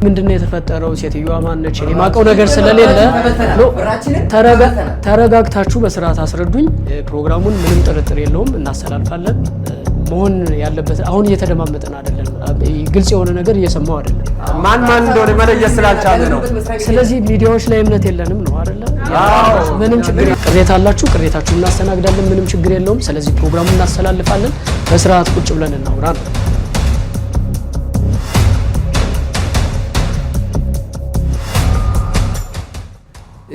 ምንድነው የተፈጠረው? ሴትዮዋ ማነች? እኔ ማቀው ነገር ስለሌለ ተረጋግታችሁ በስርዓት አስረዱኝ። ፕሮግራሙን ምንም ጥርጥር የለውም እናስተላልፋለን። መሆን ያለበት አሁን እየተደማመጠን አይደለም። ግልጽ የሆነ ነገር እየሰማው አይደለም። ማን እንደሆነ መለየት ስላልቻለ ነው። ስለዚህ ሚዲያዎች ላይ እምነት የለንም ነው አይደለ? ምንም ችግር ቅሬታ አላችሁ፣ ቅሬታችሁን እናስተናግዳለን። ምንም ችግር የለውም። ስለዚህ ፕሮግራሙን እናስተላልፋለን። በስርዓት ቁጭ ብለን እናውራ ነው።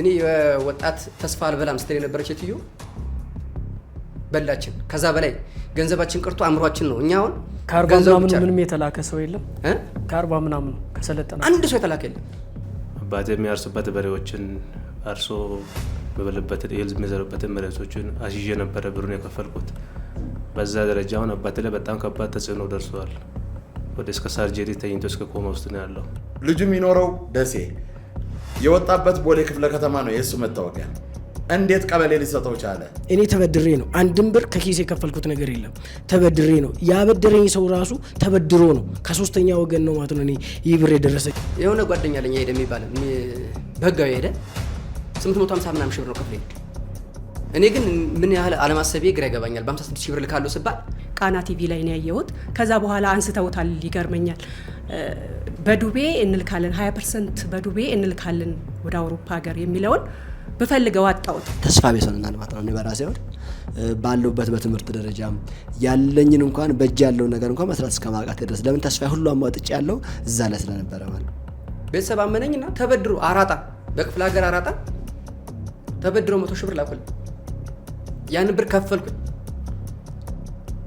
እኔ ወጣት ተስፋ አልበላም ስትል የነበረች ሴትዮ በላችን። ከዛ በላይ ገንዘባችን ቀርቶ አእምሯችን ነው። እኛ አሁን ካርባ ምንም የተላከ ሰው የለም። ካርባ ምናምን ከሰለጠና አንድ ሰው የተላከ የለም። አባቴ የሚያርሱበት በሬዎችን አርሶ በበለበት እህል የሚዘሩበትን መሬቶችን አሽዤ ነበረ ብሩን የከፈልኩት። በዛ ደረጃ አሁን አባቴ ላይ በጣም ከባድ ተጽዕኖ ደርሷል። ወደ እስከ ሳርጀሪ ተኝቶ እስከ ኮማ ውስጥ ነው ያለው። ልጁ የሚኖረው ደሴ፣ የወጣበት ቦሌ ክፍለ ከተማ ነው የእሱ መታወቂያ። እንዴት ቀበሌ ሊሰጠው ቻለ? እኔ ተበድሬ ነው። አንድም ብር ከኪስ የከፈልኩት ነገር የለም። ተበድሬ ነው። ያበደረኝ ሰው ራሱ ተበድሮ ነው። ከሶስተኛ ወገን ነው ማለት ነው። እኔ ይህ ብር የደረሰኝ የሆነ ጓደኛ ለኛ ሄደ የሚባል በህጋዊ ሄደ 850 ምናምን ሺህ ብር ነው ከፍለኝ። እኔ ግን ምን ያህል አለማሰቤ ግራ ይገባኛል። በ56 ሺህ ብር ልካለሁ ስባል ቃና ቲቪ ላይ ነው ያየሁት። ከዛ በኋላ አንስተውታል። ይገርመኛል። በዱቤ እንልካለን 20% በዱቤ እንልካለን ወደ አውሮፓ ሀገር የሚለውን በፈልገው አጣውት ተስፋ ቢሰንናል ማለት ነው። በራሴ ወድ ባለውበት በትምህርት ደረጃም ያለኝን እንኳን በእጅ ያለው ነገር እንኳን መስራት እስከማቃት ድረስ ለምን ተስፋ ሁሉ አሟጥጭ ያለው እዛ ላይ ስለነበረ ማለት ቤተሰብ አመነኝና ተበድሮ አራጣ በክፍለ ሀገር አራጣ ተበድሮ 100 ሺህ ብር ላኩልኝ። ያን ብር ከፈልኩኝ።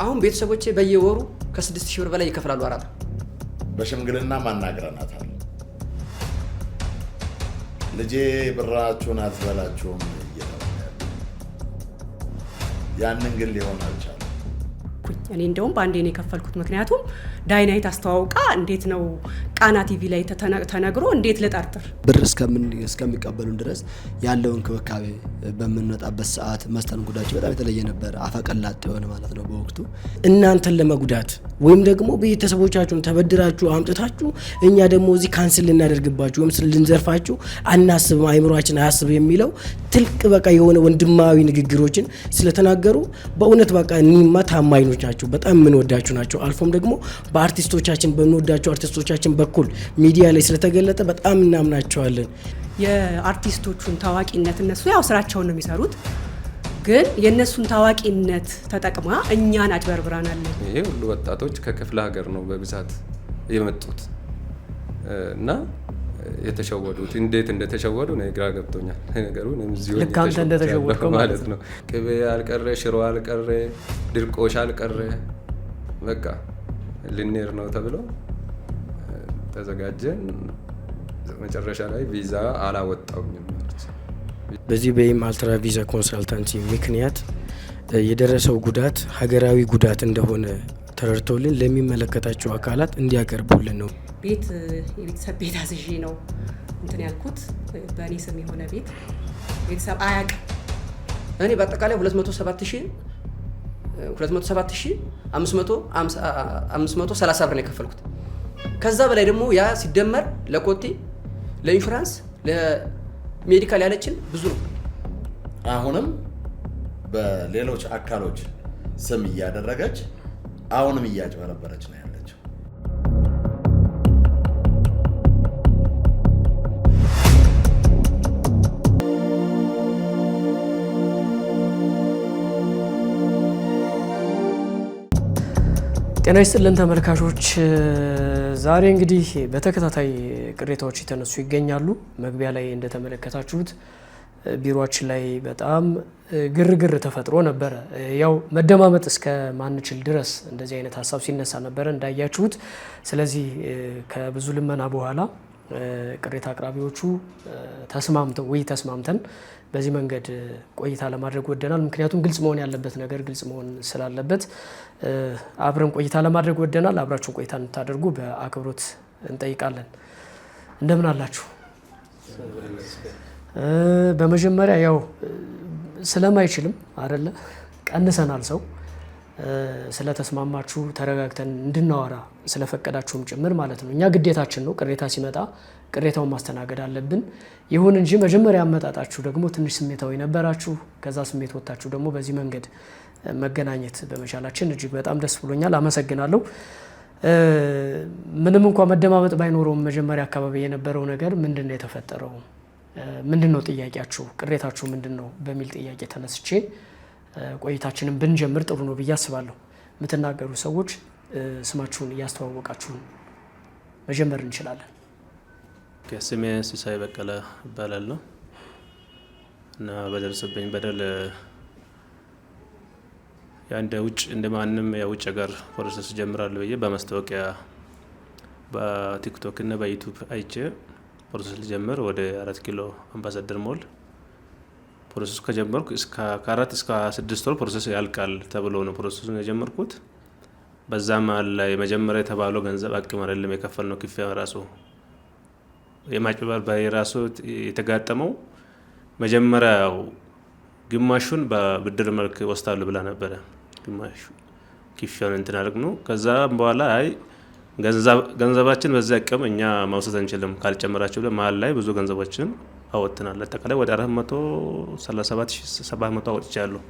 አሁን ቤተሰቦቼ በየወሩ ከ6 ሺህ ብር በላይ ይከፍላሉ አራጣ። በሽምግልና ማናገራናታል። ልጄ ብራችሁን አትበላችሁም እየተባለ ያንን ግን ሊሆን አልቻለም። እኔ እንደውም በአንዴ ነው የከፈልኩት። ምክንያቱም ዳይናይት አስተዋውቃ እንዴት ነው ቃና ቲቪ ላይ ተነግሮ እንዴት ልጠርጥር ብር እስከሚቀበሉን ድረስ ያለው እንክብካቤ በምንወጣበት ሰዓት መስተንግዷቸው በጣም የተለየ ነበር። አፈቀላጤ የሆነ ማለት ነው። በወቅቱ እናንተን ለመጉዳት ወይም ደግሞ ቤተሰቦቻችሁን ተበድራችሁ አምጥታችሁ እኛ ደግሞ እዚህ ካንስል ልናደርግባችሁ ወይም ልንዘርፋችሁ አናስብም፣ አይምሮአችን አያስብ የሚለው ትልቅ በቃ የሆነ ወንድማዊ ንግግሮችን ስለተናገሩ በእውነት በቃ እኒማ ታማኞች ናቸው። በጣም የምንወዳችሁ ናቸው። አልፎም ደግሞ በአርቲስቶቻችን በምንወዳቸው አርቲስቶቻችን በኩል ሚዲያ ላይ ስለተገለጠ በጣም እናምናቸዋለን። የአርቲስቶቹን ታዋቂነት እነሱ ያው ስራቸውን ነው የሚሰሩት፣ ግን የነሱን ታዋቂነት ተጠቅማ እኛን አጭበርብራናለች። ይሄ ሁሉ ወጣቶች ከክፍለ ሀገር ነው በብዛት የመጡት እና የተሸወዱት እንዴት እንደተሸወዱ ነው ግራ ገብቶኛል። ነገሩ ልክ አንተ እንደተሸወድከው ማለት ነው። ቅቤ አልቀረ፣ ሽሮ አልቀረ፣ ድርቆሽ አልቀረ፣ በቃ ልንሄድ ነው ተብሎ ተዘጋጀን። መጨረሻ ላይ ቪዛ አላወጣውኝም ማለት ነው። በዚህ በኢም አልትራ ቪዛ ኮንሳልታንሲ ምክንያት የደረሰው ጉዳት ሀገራዊ ጉዳት እንደሆነ ተረድቶልን ለሚመለከታቸው አካላት እንዲያቀርቡልን ነው። የቤተሰብ ቤት አዝዤ ነው እንትን ያልኩት። በእኔ ስም የሆነ ቤተሰብ አያውቅም። እኔ በአጠቃላይ 207,530 ብር ነው የከፈልኩት። ከዛ በላይ ደግሞ ያ ሲደመር ለኮቴ፣ ለኢንሹራንስ፣ ለሜዲካል ያለችን ብዙ ነው። አሁንም በሌሎች አካሎች ስም እያደረገች አሁንም እያጭበረበረች ነው ያለችው። ጤና ይስጥልን ተመልካቾች፣ ዛሬ እንግዲህ በተከታታይ ቅሬታዎች የተነሱ ይገኛሉ። መግቢያ ላይ እንደተመለከታችሁት ቢሮአችን ላይ በጣም ግርግር ተፈጥሮ ነበረ። ያው መደማመጥ እስከ ማንችል ድረስ እንደዚህ አይነት ሀሳብ ሲነሳ ነበረ እንዳያችሁት። ስለዚህ ከብዙ ልመና በኋላ ቅሬታ አቅራቢዎቹ ተስማምተን በዚህ መንገድ ቆይታ ለማድረግ ወደናል። ምክንያቱም ግልጽ መሆን ያለበት ነገር ግልጽ መሆን ስላለበት አብረን ቆይታ ለማድረግ ወደናል። አብራችሁን ቆይታ እንድታደርጉ በአክብሮት እንጠይቃለን። እንደምን አላችሁ? በመጀመሪያ ያው ስለማይችልም አይደለ ቀንሰናል ሰው ስለተስማማችሁ ተረጋግተን እንድናወራ ስለፈቀዳችሁም ጭምር ማለት ነው። እኛ ግዴታችን ነው፣ ቅሬታ ሲመጣ ቅሬታውን ማስተናገድ አለብን። ይሁን እንጂ መጀመሪያ አመጣጣችሁ ደግሞ ትንሽ ስሜታዊ ነበራችሁ። ከዛ ስሜት ወጣችሁ ደግሞ በዚህ መንገድ መገናኘት በመቻላችን እጅግ በጣም ደስ ብሎኛል። አመሰግናለሁ። ምንም እንኳን መደማመጥ ባይኖረውም መጀመሪያ አካባቢ የነበረው ነገር ምንድነው የተፈጠረው? ምንድነው ጥያቄያችሁ? ቅሬታችሁ ምንድነው? በሚል ጥያቄ ተነስቼ ቆይታችንን ብንጀምር ጥሩ ነው ብዬ አስባለሁ። የምትናገሩ ሰዎች ስማችሁን እያስተዋወቃችሁ መጀመር እንችላለን። ስሜ ሲሳይ በቀለ እባላለሁ እና በደረሰብኝ በደል እንደ ውጭ እንደ ማንም የውጭ ሀገር ፕሮሰስ ጀምራለሁ ብዬ በማስታወቂያ በቲክቶክ እና በዩቲዩብ አይቼ ፕሮሰስ ልጀምር ወደ 4 ኪሎ አምባሳደር ሞል ፕሮሰሱ ከጀመርኩ ከ4 እስከ 6 ወር ፕሮሰስ ያልቃል ተብሎ ነው ፕሮሰሱን የጀመርኩት። በዛ መሀል ላይ መጀመሪያ የተባለው ገንዘብ አቅም አይደለም የከፈልነው ክፍያ ራሱ የማጭበርበር በራሱ የተጋጠመው መጀመሪያው ግማሹን በብድር መልክ ወስዳለሁ ብላ ነበረ። ግማሹ ክፍያውን እንትን አድርገው ከዛ በኋላ አይ ገንዘባችን በዛ አቅም እኛ ማውሰድ አንችልም ካልጨመራችሁ ብለ መሀል ላይ ብዙ ገንዘቦችን አወጥተናል። አጠቃላይ ወደ 437,700 አወጥቻለሁ።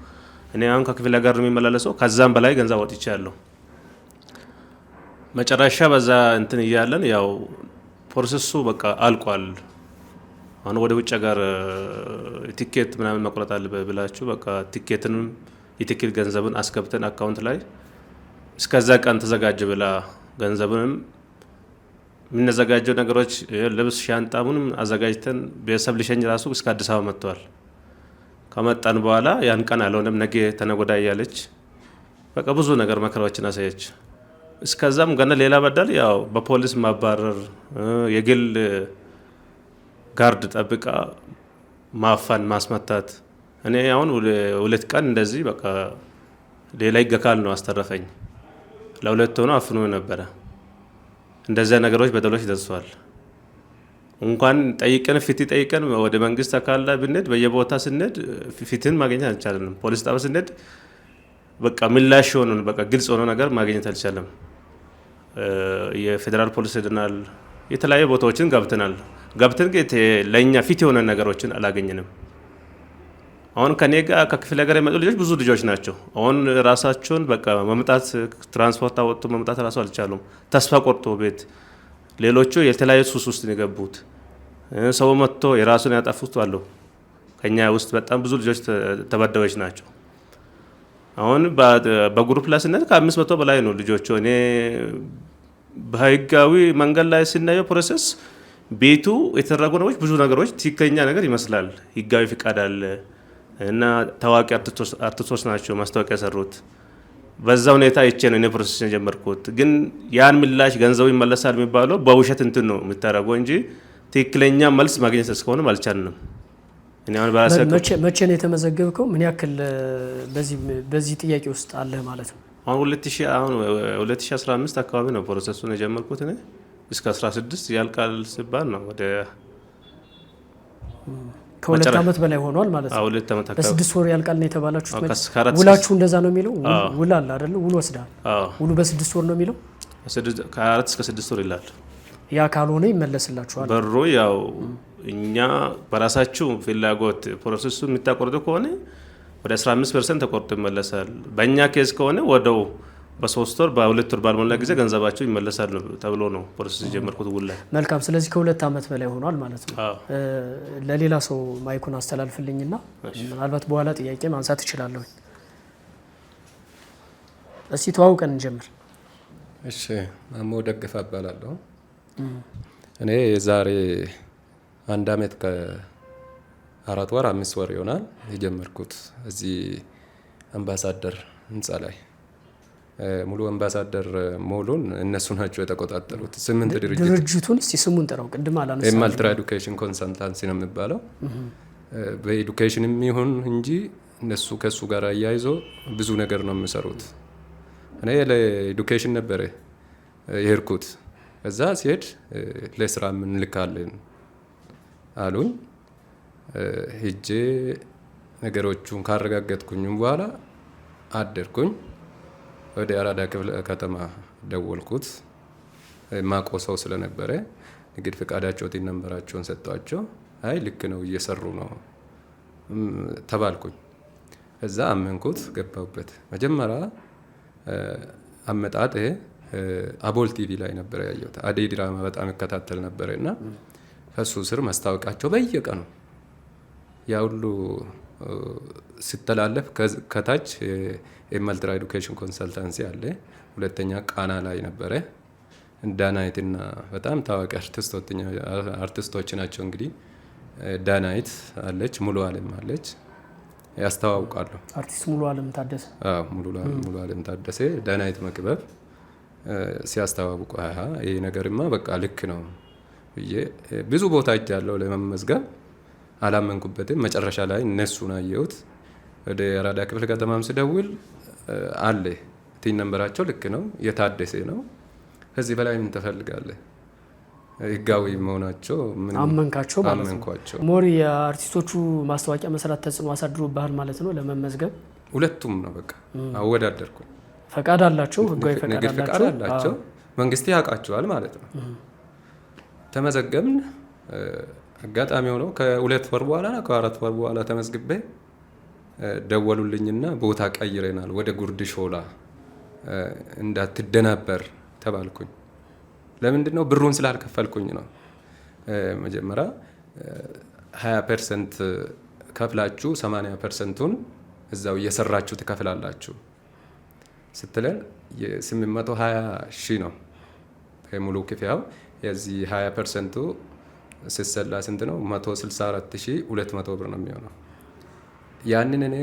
እኔ አሁን ከክፍለ ጋር የሚመላለሰው ከዛም በላይ ገንዘብ አወጥቻለሁ። መጨረሻ በዛ እንትን እያለን ያው ፕሮሰሱ በቃ አልቋል። አሁን ወደ ውጭ ሀገር ቲኬት ምናምን መቁረጥ አለበት ብላችሁ በቃ ቲኬትንም የቲኬት ገንዘብን አስገብተን አካውንት ላይ እስከዛ ቀን ተዘጋጀ ብላ ገንዘብንም የምንዘጋጀው ነገሮች ልብስ ሻንጣሙንም አዘጋጅተን ቤተሰብ ልሸኝ ራሱ እስከ አዲስ አበባ መጥቷል። ከመጣን በኋላ ያን ቀን አልሆነም ነገ ተነጎዳ እያለች በቃ ብዙ ነገር መከራዎችን አሳየች። እስከዛም ገና ሌላ በደል ያው በፖሊስ ማባረር የግል ጋርድ ጠብቃ ማፋን ማስመታት። እኔ አሁን 2 ቀን እንደዚህ በቃ ሌላ ይገካል ነው አስተረፈኝ። ለ2 ሆኖ አፍኖ ነበረ። እንደዛ ነገሮች በደሎች ደርሷል። እንኳን ጠይቀን ፊት ጠይቀን ወደ መንግስት አካል ላይ ብንሄድ በየቦታ ስንሄድ ፊትን ማግኘት አልቻለንም። ፖሊስ ጣቢያ ስንሄድ በቃ ምላሽ ሆኖ በቃ ግልጽ ሆኖ ነገር ማግኘት አልቻለም። የፌደራል ፖሊስ ሄደናል። የተለያዩ ቦታዎችን ገብተን ለኛ ፊት የሆነ ነገሮችን አላገኘንም። አሁን ከኔ ጋር ከክፍለ ሀገር የመጡ ልጆች ብዙ ልጆች ናቸው። አሁን ራሳቸውን በቃ መምጣት ትራንስፖርት አወጡ መምጣት ራሱ አልቻሉም። ተስፋ ቆርጦ ቤት ሌሎቹ የተለያዩ ሱስ ውስጥ የገቡት ሰው መጥቶ የራሱን ያጠፉት አሉ። ከኛ ውስጥ በጣም ብዙ ልጆች ተበዳዮች ናቸው። አሁን በግሩፕ ላይ ስንል ከ500 በላይ ነው ልጆቹ። እኔ በህጋዊ መንገድ ላይ ስናየው ፕሮሰስ ቤቱ የተደረጉ ነገሮች ብዙ ነገሮች ትክክለኛ ነገር ይመስላል። ህጋዊ ፍቃድ አለ እና ታዋቂ አርቲስቶች ናቸው ማስታወቂያ ሰሩት። በዛ ሁኔታ አይቼ ነው እኔ ፕሮሰስ የጀመርኩት። ግን ያን ምላሽ ገንዘቡ ይመለሳል የሚባለው በውሸት እንትን ነው የምታደርገው እንጂ ትክክለኛ መልስ ማግኘት እስከሆነ አልቻልንም። እኔ አሁን መቼ ነው የተመዘገብከው? ምን ያክል በዚህ ጥያቄ ውስጥ አለ ማለት ነው? አሁን 2015 አካባቢ ነው ፕሮሰሱን የጀመርኩት እኔ እስከ 16 ያልቃል ሲባል ነው ወደ ከ2 ዓመት በላይ ሆኗል ማለት ነው። 2 ዓመት አካባቢ በ6 ወር ያልቃል ነው የተባላችሁት። ውላችሁ እንደዛ ነው የሚለው? ውል አለ አይደል? ውል ወስዳል። ውሉ በ6 ወር ነው የሚለው? ከ4 እስከ 6 ወር ይላል። ያ ካልሆነ ይመለስላችኋል። በሩ ያው እኛ በራሳችሁ ፍላጎት ፕሮሰሱ የሚታቆርጡ ከሆነ ወደ 15% ተቆርጦ ይመለሳል። በእኛ ኬዝ ከሆነ ወደው በ3 ወር በ2 ወር ባልሞላ ጊዜ ገንዘባቸው ይመለሳል ተብሎ ነው ፕሮሰስ የጀመርኩት ውል ላይ። መልካም። ስለዚህ ከ2 ዓመት በላይ ሆኗል ማለት ነው። ለሌላ ሰው ማይኩን አስተላልፍልኝና ምናልባት በኋላ ጥያቄ ማንሳት እችላለሁ። እስቲ ተዋውቀን እንጀምር። እሺ፣ ማሞ ደግፋ እባላለሁ። እኔ የዛሬ 1 ዓመት ከ4 ወር 5 ወር ይሆናል የጀመርኩት እዚህ አምባሳደር ህንፃ ላይ። ሙሉ አምባሳደር ሞሉን እነሱ ናቸው የተቆጣጠሩት። 8 ድርጅቱን እስቲ ስሙን ጥራው። ቅድም አላነሳም። የማልትራ ኤዱኬሽን ኮንሰልታንሲ ነው የሚባለው። በኤዱኬሽንም ይሁን እንጂ እነሱ ከሱ ጋር አያይዞ ብዙ ነገር ነው የሚሰሩት። እኔ ለኤዱኬሽን ነበረ የሄድኩት። እዛ ሲሄድ ለስራ እንልካለን አሉኝ። ሄጄ ነገሮቹን ካረጋገጥኩኝ በኋላ አደርኩኝ። ወደ አራዳ ክፍለ ከተማ ደወልኩት። ማቆ ሰው ስለነበረ ንግድ ፈቃዳቸው ቲን ነንበራቸውን ሰጧቸው። አይ ልክ ነው እየሰሩ ነው ተባልኩኝ። እዛ አመንኩት፣ ገባሁበት። መጀመሪያ አመጣጤ አቦል ቲቪ ላይ ነበር ያየሁት። አደይ ድራማ በጣም ይከታተል ነበር እና ከሱ ስር ማስታወቂያቸው በየቀኑ ያ ሁሉ ሲተላለፍ ከታች የመልትራ ኤዱኬሽን ኮንሰልታንሲ አለ። ሁለተኛ ቃና ላይ ነበረ። ዳናይትና በጣም ታዋቂ አርቲስቶች ናቸው። እንግዲህ ዳናይት አለች፣ ሙሉ አለም አለች፣ ያስተዋውቃሉ። አርቲስት ሙሉ አለም ታደሰ። አዎ ሙሉ አለም ታደሰ፣ ዳናይት መክበብ ሲያስተዋውቁ ይሄ ነገርማ በቃ ልክ ነው ብዬ ብዙ ቦታ ሄጃለሁ ለመመዝገብ፣ አላመንኩበትም። መጨረሻ ላይ እነሱን አየሁት። ወደ አራዳ ክፍለ ከተማም ስደውል አለ ቲን ነንበራቸው ልክ ነው፣ የታደሰ ነው። ከዚህ በላይ ምን ትፈልጋለህ? ህጋዊ መሆናቸው ምን አመንካቸው ማለት ነው። አመንኳቸው። ሞሪ የአርቲስቶቹ ማስታወቂያ መሰራት ተጽዕኖ አሳድሮብሃል ማለት ነው ለመመዝገብ? ሁለቱም ነው በቃ አወዳደርኩ። ፈቃድ አላቸው፣ ህጋዊ ፈቃድ አላቸው፣ መንግስት ያውቃቸዋል ማለት ነው። ተመዘገብን። አጋጣሚ ሆነው ከ2 ወር በኋላ ነው ከ4 ወር በኋላ ተመዝግቤ ደወሉልኝና ቦታ ቀይረናል ወደ ጉርድ ሾላ እንዳትደናበር ተባልኩኝ። ለምንድን ነው? ብሩን ስላልከፈልኩኝ ነው። መጀመሪያ 20% ከፍላችሁ 80%ቱን እዛው እየሰራችሁ ትከፍላላችሁ ስትለን የ820 ሺህ ነው ሙሉ ክፍያው። የዚህ 20%ቱ ሲሰላ ስንት ነው? 164,200 ብር ነው የሚሆነው። ያንን እኔ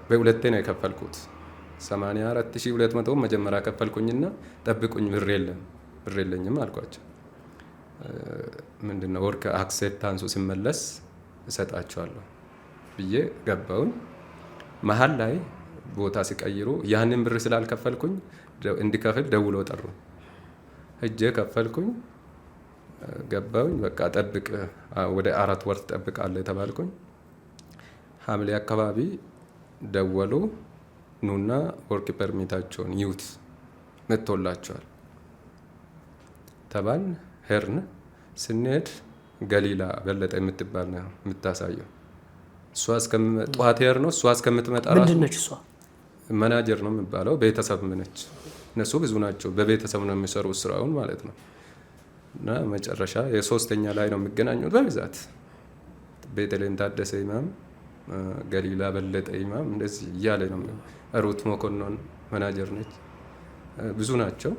በሁለቴ ነው የከፈልኩት። 84,200 መጀመሪያ ከፈልኩኝና ጠብቁኝ ብር የለኝም አልኳቸው። ምንድነው ወርክ አክሴፕታንሱ ሲመለስ እሰጣቸዋለሁ ብዬ ገባውን። መሀል ላይ ቦታ ሲቀይሩ ያንን ብር ስላልከፈልኩኝ እንዲከፍል ደውሎ ጠሩ። ሄጄ ከፈልኩኝ፣ ገባውኝ። በቃ ጠብቅ ወደ 4 ወር ትጠብቃለህ ተባልኩኝ። ሐምሌ አካባቢ ደወሉ። ኑና ወርክ ፐርሚታቸውን ይዩት መጥቶላቸዋል ተባል። ሄርን ስንሄድ ገሊላ በለጠ የምትባል ነው የምታሳየው። እሷ ጠዋት ሄር ነው። እሷ እስከምትመጣ ራሱ ምንድን ነች እሷ? መናጀር ነው የሚባለው። ቤተሰብ ነች። እነሱ ብዙ ናቸው። በቤተሰብ ነው የሚሰሩት ስራውን ማለት ነው። እና መጨረሻ የ3ኛ ላይ ነው የሚገናኙት በብዛት ቤተልሔም ታደሰ ኢማም፣ ገሊላ በለጠ ኢማም እንደዚህ እያለ ነው። ሩት መኮንን መናጀር ነች። ብዙ ናቸው።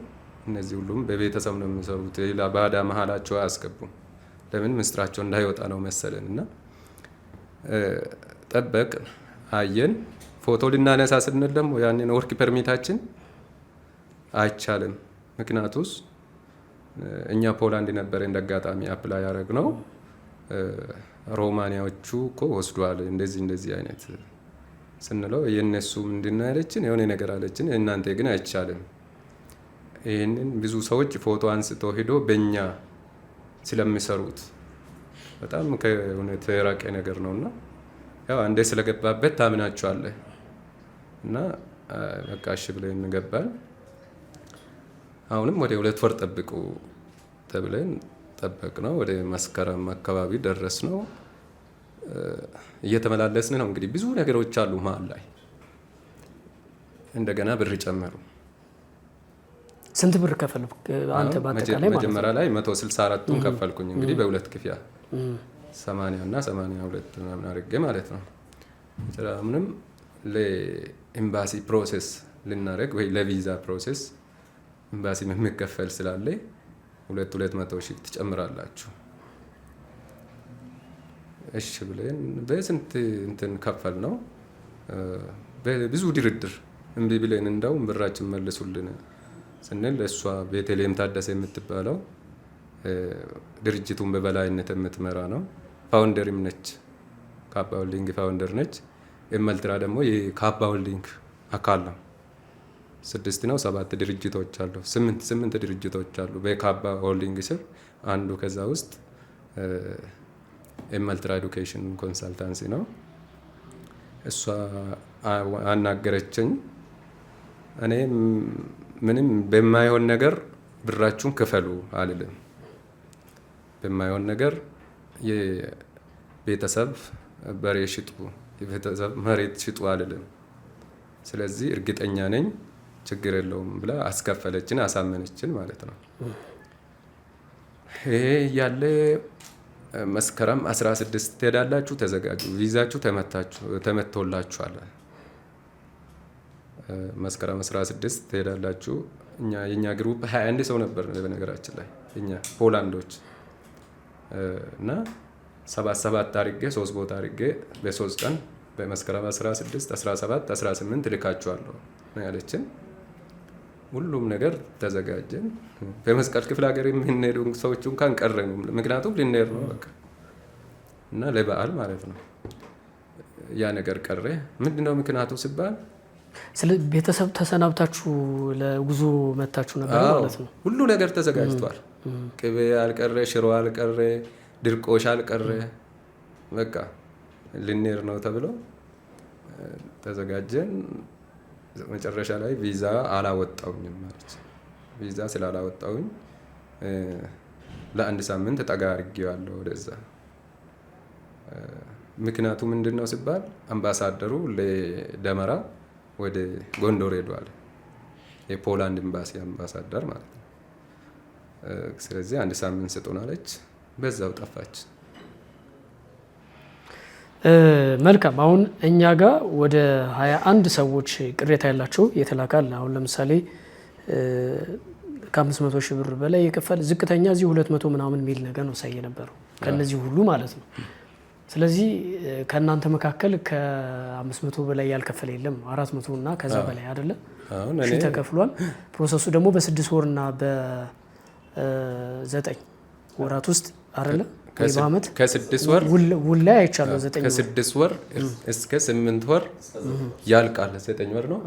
እነዚህ ሁሉም በቤተሰብ ነው የሚሰሩት። ሌላ ባዳ መሀላቸው አያስገቡም። ለምን? ምስጢራቸው እንዳይወጣ ነው መሰለን። እና ጠበቅ አየን። ፎቶ ልናነሳ ስንል ደግሞ ያንን ወርክ ፐርሚታችን አይቻልም። ምክንያቱስ እኛ ፖላንድ ነበረ እንደ አጋጣሚ አፕላይ ያደረግነው። ሮማኒያዎቹ እኮ ወስዷል እንደዚህ አይነት ስንለው የነሱ ምንድነው ያለችን? የሆነ ነገር አለችን። እናንተ ግን አይቻልም። ይህንን ብዙ ሰዎች ፎቶ አንስቶ ሄዶ በእኛ ስለሚሰሩት በጣም ከእውነት የራቀ ነገር ነውና ያው አንዴ ስለገባበት ታምናቸዋለህ እና በቃ እሺ ብለን ገባን። አሁንም ወደ 2 ወር ጠብቁ ተብለን ጠበቅ ነው። ወደ መስከረም አካባቢ ደረስ ነው። እየተመላለስን ነው። እንግዲህ ብዙ ነገሮች አሉ መሀል ላይ። እንደገና ብር ጨመሩ። ስንት ብር ከፈል አንተ? በአጠቃላይ መጀመሪያ ላይ 164ቱን ከፈልኩኝ። እንግዲህ በሁለት ክፍያ 80 እና 82 ምናምን አድርጌ ማለት ነው። ምንም ለኤምባሲ ፕሮሴስ ልናደርግ ወይ ለቪዛ ፕሮሴስ ኤምባሲ የሚከፈል ስላለ 200 ሺህ ትጨምራላችሁ። እሺ ብለን በስንት እንትን ከፈል ነው። ብዙ ድርድር እምቢ ብለን እንደውም ብራችን መልሱልን ስንል እሷ ቤተልሔም ታደሰ የምትባለው ድርጅቱን በበላይነት የምትመራ ነው። ፋውንደርም ነች። ካባ ሆልዲንግ ፋውንደር ነች። የመልትራ ደግሞ የካባ ሆልዲንግ አካል ነው። 6 ነው 7 ድርጅቶች አሉ። 8 ድርጅቶች አሉ በካባ ሆልዲንግ ስር። አንዱ ከዛ ውስጥ የመልትራ ኤዱኬሽን ኮንሳልታንሲ ነው። እሷ አናገረችኝ። እኔ ምንም በማይሆን ነገር ብራችሁን ክፈሉ አልልም። በማይሆን ነገር የቤተሰብ በሬ ሽጡ፣ የቤተሰብ መሬት ሽጡ አልልም። ስለዚህ እርግጠኛ ነኝ ችግር የለውም ብላ አስከፈለችን፣ አሳመነችን ማለት ነው። ይሄ ያለ መስከረም 16 ትሄዳላችሁ፣ ተዘጋጁ፣ ቪዛችሁ ተመቶላችኋል። መስከረም 16 ትሄዳላችሁ። የኛ ግሩፕ 21 ሰው ነበር በነገራችን ላይ እኛ ፖላንዶች እና 7 አድርጌ 3 ቦታ አድርጌ በ3 ቀን በመስከረም 16፣ 17፣ 18 ልካችኋለሁ ያለችን። ሁሉም ነገር ተዘጋጀን። በመስቀል ክፍለ ሀገር የምንሄዱ ሰዎች እንኳን ቀረኑ፣ ምክንያቱም ልንሄድ ነው በቃ እና ለበዓል ማለት ነው። ያ ነገር ቀረ። ምንድነው ምክንያቱ ሲባል ስለ ቤተሰብ ተሰናብታችሁ ለጉዞ መታችሁ ነበር ማለት ነው። ሁሉ ነገር ተዘጋጅቷል። ቅቤ አልቀረ፣ ሽሮ አልቀረ፣ ድርቆሽ አልቀረ። በቃ ልንሄድ ነው ተብሎ ተዘጋጀን። መጨረሻ ላይ ቪዛ አላወጣውኝም ማለት ቪዛ ስላላወጣውኝ ለአንድ ሳምንት ጠጋ አድርጌዋለሁ ወደዛ። ምክንያቱ ምንድነው ሲባል አምባሳደሩ ለደመራ ወደ ጎንደር ሄዷል። የፖላንድ ኤምባሲ አምባሳደር ማለት ነው። ስለዚህ አንድ ሳምንት ስጡን አለች። በዛው ጠፋች። መልካም። አሁን እኛ ጋር ወደ 21 ሰዎች ቅሬታ ያላቸው የተላካል። አሁን ለምሳሌ ከ500 ሺህ ብር በላይ የከፈል ዝቅተኛ እዚህ 200 ምናምን ሚል ነገር ነው ሳይ የነበረው ከነዚህ ሁሉ ማለት ነው። ስለዚህ ከእናንተ መካከል ከ500 በላይ ያልከፈለ የለም። 400 እና ከዛ በላይ አይደለ? እሺ ተከፍሏል። ፕሮሰሱ ደግሞ በ6 ወርና በ9 ወራት ውስጥ አይደለ? በአመት ከ6 ወር ውል ላይ አይቻለሁ። 9 ከ6 ወር እስከ 8 ወር ያልቃል። 9 ወር ነው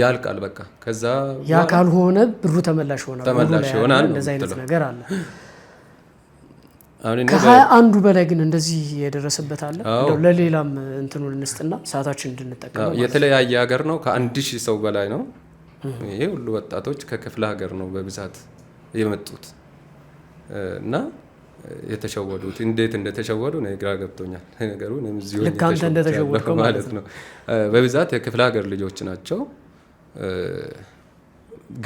ያልቃል። በቃ ከዛ ያ ካልሆነ ብሩ ተመላሽ ይሆናል። እንደዛ አይነት ነገር አለ። ከ21 በላይ ግን እንደዚህ የደረሰበት አለ። ለሌላም እንትኑን እንስጥና ሰዓታችን እንድንጠቀም የተለያየ ሀገር ነው። ከ1000 ሰው በላይ ነው። ይሄ ሁሉ ወጣቶች ከክፍለ ሀገር ነው በብዛት የመጡት እና የተሸወዱት እንዴት እንደተሸወዱ ነው ግራ ገብቶኛል። ነገሩ እኔም እዚሁ እንደተሸወድኩ ማለት ነው። በብዛት የክፍለ ሀገር ልጆች ናቸው።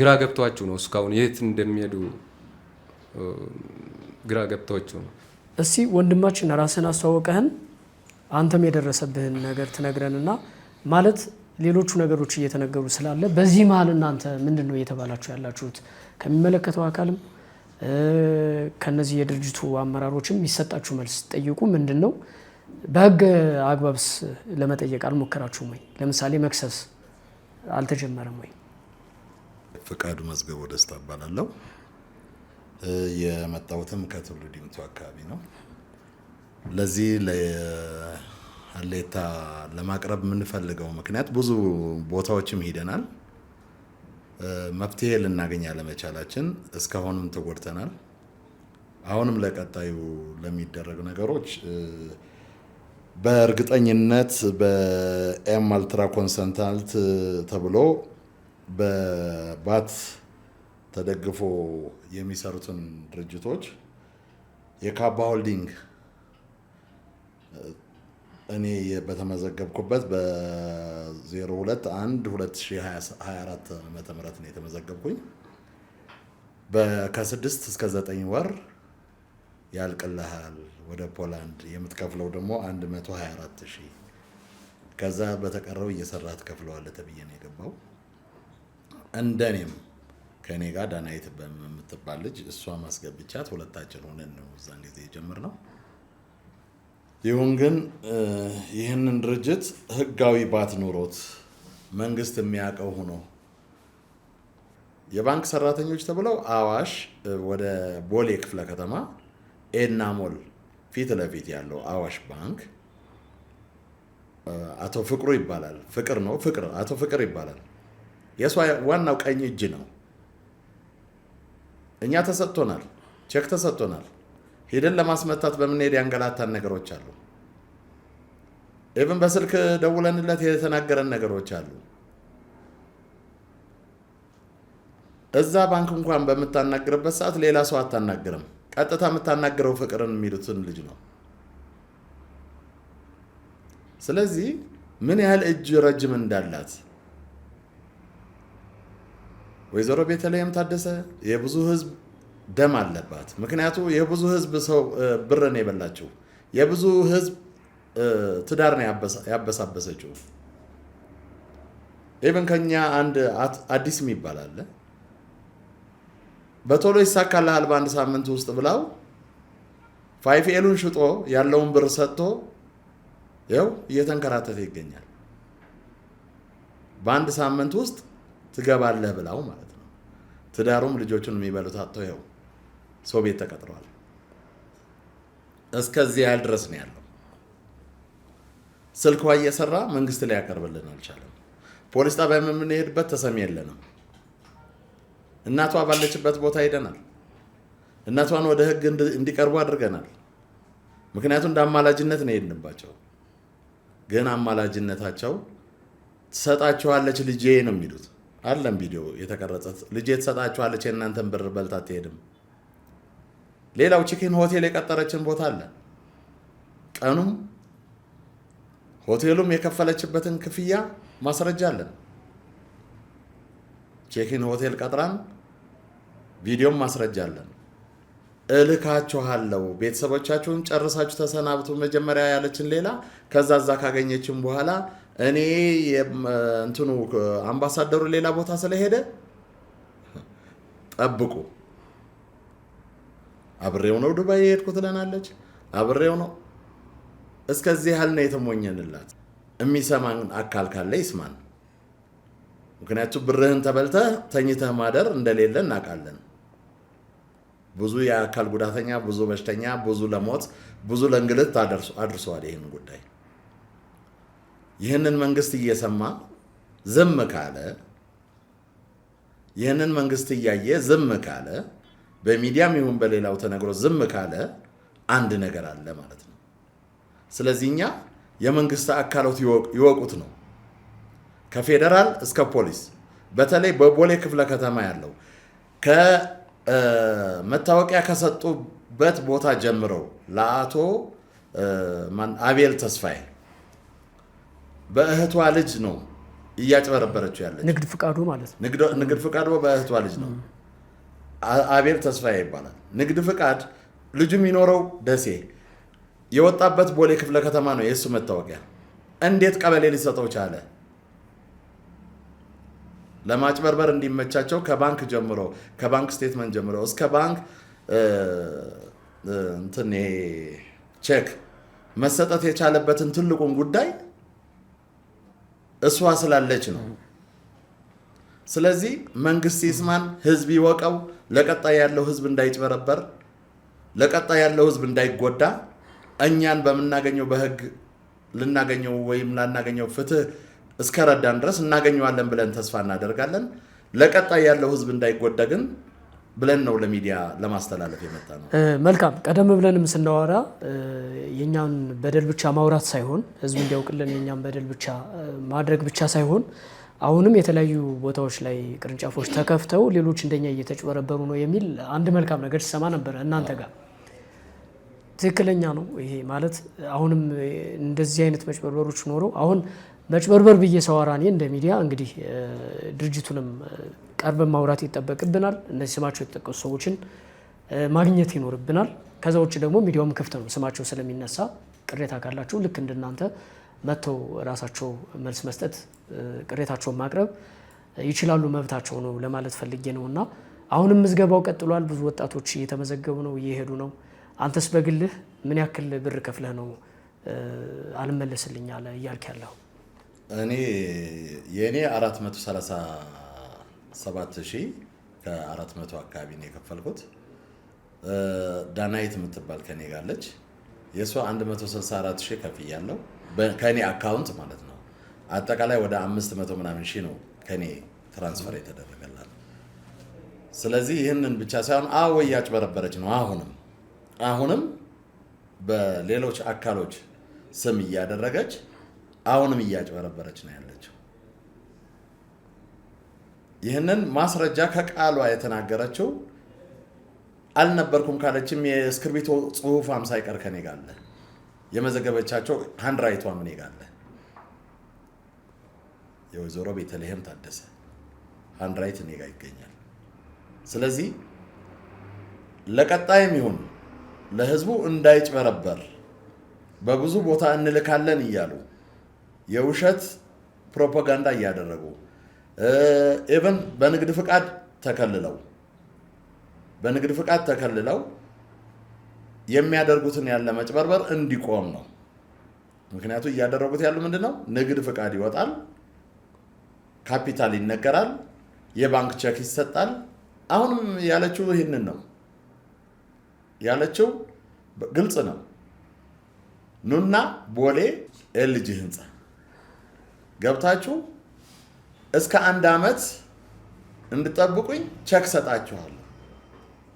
ግራ ገብቷችሁ ነው እስካሁን የት እንደሚሄዱ ግራ ገብቷችሁ ነው። እስቲ ወንድማችን ራስን አስተዋወቀህን አንተም የደረሰብህን ነገር ትነግረንና ማለት ሌሎቹ ነገሮች እየተነገሩ ስላለ በዚህ መሀል እናንተ ምንድነው እየተባላችሁ ያላችሁት? ከሚመለከተው አካልም ከነዚህ የድርጅቱ አመራሮችም የሚሰጣችሁ መልስ ጠይቁ። ምንድነው በህግ አግባብስ ለመጠየቅ አልሞከራችሁም ወይ? ለምሳሌ መክሰስ አልተጀመረም ወይ? ፍቃዱ መዝገቡ ደስታ እባላለሁ። የመጣሁትም ከትውልድ ዲምቱ አካባቢ ነው። ለዚህ ለሀሌታ ለማቅረብ የምንፈልገው ምክንያት ብዙ ቦታዎችም ሄደናል። መፍትሄ ልናገኝ ያለመቻላችን እስካሁንም ተጎድተናል። አሁንም ለቀጣዩ ለሚደረግ ነገሮች በእርግጠኝነት በኤም አልትራ ኮንሰልታንት ተብሎ በባት ተደግፎ የሚሰሩትን ድርጅቶች የካባ ሆልዲንግ እኔ በተመዘገብኩበት በ02/1/2024 ዓመተ ምህረት ነው የተመዘገብኩኝ። ከ6 እስከ 9 ወር ያልቅልሃል ወደ ፖላንድ የምትከፍለው ደግሞ 124,000 ከዛ በተቀረው እየሰራህ ትከፍለዋለህ ተብዬ ነው የገባው። እንደኔም ከኔ ጋር ዳናይት በምትባል ልጅ እሷ ማስገብቻት ሁለታችን ሆነን ነው እዛን ጊዜ የጀመርነው። ይሁን ግን ይህንን ድርጅት ህጋዊ ባት ኖሮት መንግስት የሚያውቀው ሆኖ የባንክ ሰራተኞች ተብለው አዋሽ ወደ ቦሌ ክፍለ ከተማ ኤና ሞል ፊት ለፊት ያለው አዋሽ ባንክ አቶ ፍቅሩ ይባላል። ፍቅር ነው ፍቅር አቶ ፍቅር ይባላል። የሷ ዋናው ቀኝ እጅ ነው። እኛ ተሰጥቶናል፣ ቼክ ተሰጥቶናል። ሄደን ለማስመታት በምንሄድ ያንገላታን ነገሮች አሉ። ኢቭን በስልክ ደውለንለት የተናገረን ነገሮች አሉ። እዛ ባንክ እንኳን በምታናግርበት ሰዓት ሌላ ሰው አታናግርም። ቀጥታ የምታናግረው ፍቅርን የሚሉትን ልጅ ነው። ስለዚህ ምን ያህል እጅ ረጅም እንዳላት ወይዘሮ ቤተልሔም ታደሰ የብዙ ህዝብ ደም አለባት። ምክንያቱ የብዙ ህዝብ ሰው ብርን የበላችው የብዙ ህዝብ ትዳር ነው ያበሳበሰችው። ኢቭን ከኛ አንድ አዲስ የሚባል አለ በቶሎ ይሳካልሃል በአንድ ሳምንት ውስጥ ብላው 5ኤሉን ሽጦ ያለውን ብር ሰጥቶ ያው እየተንከራተተ ይገኛል። በአንድ ሳምንት ውስጥ ትገባለህ ብላው ማለት ነው። ትዳሩም ልጆቹን የሚበሉት አጥቶ ያው ሰው ቤት ተቀጥሯል። እስከዚህ ያህል ድረስ ነው ያለው። ስልኳ እየሰራ መንግስት ላይ ያቀርብልን አልቻለም። ፖሊስ ጣቢያ የምንሄድበት ተሰሚ የለንም። እናቷ ባለችበት ቦታ ሄደናል። እናቷን ወደ ህግ እንዲቀርቡ አድርገናል። ምክንያቱም እንደ አማላጅነት ነው የሄድንባቸው። ግን አማላጅነታቸው ትሰጣችኋለች ልጄ ነው የሚሉት። አለም ቪዲዮ የተቀረጸ ልጄ ትሰጣችኋለች የእናንተን ብር በልታ አትሄድም። ሌላው ቺክን ሆቴል የቀጠረችን ቦታ አለ። ቀኑም ሆቴሉም የከፈለችበትን ክፍያ ማስረጃ አለን። ቺክን ሆቴል ቀጥራን ቪዲዮም ማስረጃ አለን። እልካችኋለሁ ቤተሰቦቻችሁን ጨርሳችሁ ተሰናብቱ መጀመሪያ ያለችን ሌላ ከዛዛ ካገኘችን በኋላ እኔ እንትኑ አምባሳደሩ ሌላ ቦታ ስለሄደ ጠብቁ አብሬው ነው ዱባይ የሄድኩት ትለናለች። አብሬው ነው እስከዚህ ያህል ነው የተሞኘንላት። የሚሰማን አካል ካለ ይስማን። ምክንያቱም ብርህን ተበልተህ ተኝተህ ማደር እንደሌለ እናውቃለን። ብዙ የአካል ጉዳተኛ፣ ብዙ በሽተኛ፣ ብዙ ለሞት፣ ብዙ ለእንግልት አድርሷል ይህን ጉዳይ። ይህንን መንግስት እየሰማ ዝም ካለ፣ ይህንን መንግስት እያየ ዝም ካለ፣ በሚዲያም ይሁን በሌላው ተነግሮ ዝም ካለ አንድ ነገር አለ ማለት ነው። ስለዚህ እኛ የመንግስት አካላት ይወቁት ነው። ከፌደራል እስከ ፖሊስ በተለይ በቦሌ ክፍለ ከተማ ያለው ከመታወቂያ ከሰጡበት ቦታ ጀምረው ለአቶ አቤል ተስፋዬ በእህቷ ልጅ ነው እያጭበረበረችው ያለች። ንግድ ፍቃዱ ማለት ነው። ንግድ ፍቃዱ በእህቷ ልጅ ነው። አቤል ተስፋዬ ይባላል። ንግድ ፍቃድ ልጁ የሚኖረው ደሴ የወጣበት ቦሌ ክፍለ ከተማ ነው የእሱ መታወቂያ። እንዴት ቀበሌ ሊሰጠው ቻለ? ለማጭበርበር እንዲመቻቸው ከባንክ ጀምሮ ከባንክ ስቴትመንት ጀምሮ እስከ ባንክ እንትን ቼክ መሰጠት የቻለበትን ትልቁን ጉዳይ እሷ ስላለች ነው። ስለዚህ መንግስት ይስማን፣ ህዝብ ይወቀው። ለቀጣይ ያለው ህዝብ እንዳይጭበረበር፣ ለቀጣይ ያለው ህዝብ እንዳይጎዳ እኛን በምናገኘው በህግ ልናገኘው ወይም ላናገኘው ፍትህ እስከረዳን ድረስ እናገኘዋለን ብለን ተስፋ እናደርጋለን። ለቀጣይ ያለው ህዝብ እንዳይጎዳ ግን ብለን ነው ለሚዲያ ለማስተላለፍ የመጣ ነው። መልካም። ቀደም ብለንም ስናወራ የኛን በደል ብቻ ማውራት ሳይሆን ህዝብ እንዲያውቅልን የኛን በደል ብቻ ማድረግ ብቻ ሳይሆን አሁንም የተለያዩ ቦታዎች ላይ ቅርንጫፎች ተከፍተው ሌሎች እንደኛ እየተጭበረበሩ ነው የሚል አንድ መልካም ነገር ሲሰማ ነበር እናንተ ጋር። ትክክለኛ ነው ይሄ ማለት አሁንም እንደዚህ አይነት መጭበርበሮች ኖረው አሁን መጭበርበር ብዬ ሰዋራ እኔ እንደ ሚዲያ እንግዲህ ድርጅቱንም ቀርበን ማውራት ይጠበቅብናል። እነዚህ ስማቸው የተጠቀሱ ሰዎችን ማግኘት ይኖርብናል። ከዛ ውጭ ደግሞ ሚዲያውም ክፍት ነው። ስማቸው ስለሚነሳ ቅሬታ ካላቸው ልክ እንደናንተ መጥተው ራሳቸው መልስ መስጠት ቅሬታቸውን ማቅረብ ይችላሉ፣ መብታቸው ነው ለማለት ፈልጌ ነውና አሁንም ምዝገባው ቀጥሏል። ብዙ ወጣቶች እየተመዘገቡ ነው፣ እየሄዱ ነው። አንተስ በግልህ ምን ያክል ብር ከፍለህ ነው አልመለስልኝ አለ እያልክ ያለው? እኔ የኔ 437,000 ከ400 አካባቢ ነው የከፈልኩት። ዳናይት የምትባል ከኔ ጋለች። የሷ 164,000 ከፍያለሁ ከኔ አካውንት ማለት ነው። አጠቃላይ ወደ 500 ምናምን ሺህ ነው ከኔ ትራንስፈር የተደረገላት። ስለዚህ ይህንን ብቻ ሳይሆን እያጭበረበረች ነው። አሁንም በሌሎች አካሎች ስም እያደረገች አሁንም እያጭበረበረች ነው ያለችው። ይህንን ማስረጃ ከቃሏ የተናገረችው አልነበርኩም ካለችም የእስክርቢቶ ጽሁፋም ሳይቀር ከኔ ጋር አለ። የመዘገበቻቸው ሃንድራይቷ ምን ይጋለ የወይዘሮ ቤተልሔም ታደሰ ሃንድራይት እኔ ጋር ይገኛል። ስለዚህ ለቀጣይም ይሁን ለህዝቡ እንዳይጭበረበር በብዙ ቦታ እንልካለን እያሉ የውሸት ፕሮፓጋንዳ እያደረጉ ኢቭን በንግድ ፍቃድ ተከልለው የሚያደርጉትን ያለ መጭበርበር እንዲቆም ነው። ምክንያቱም እያደረጉት ያሉ ምንድነው? ንግድ ፍቃድ ይወጣል፣ ካፒታል ይነገራል፣ የባንክ ቼክ ይሰጣል። አሁንም ያለችው ይሄንን ነው ያለችው፣ ግልጽ ነው። ኑና ቦሌ ኤልጂ ህንጻ ገብታችሁ እስከ 1 አመት እንድጠብቁኝ ቼክ ሰጣችኋለሁ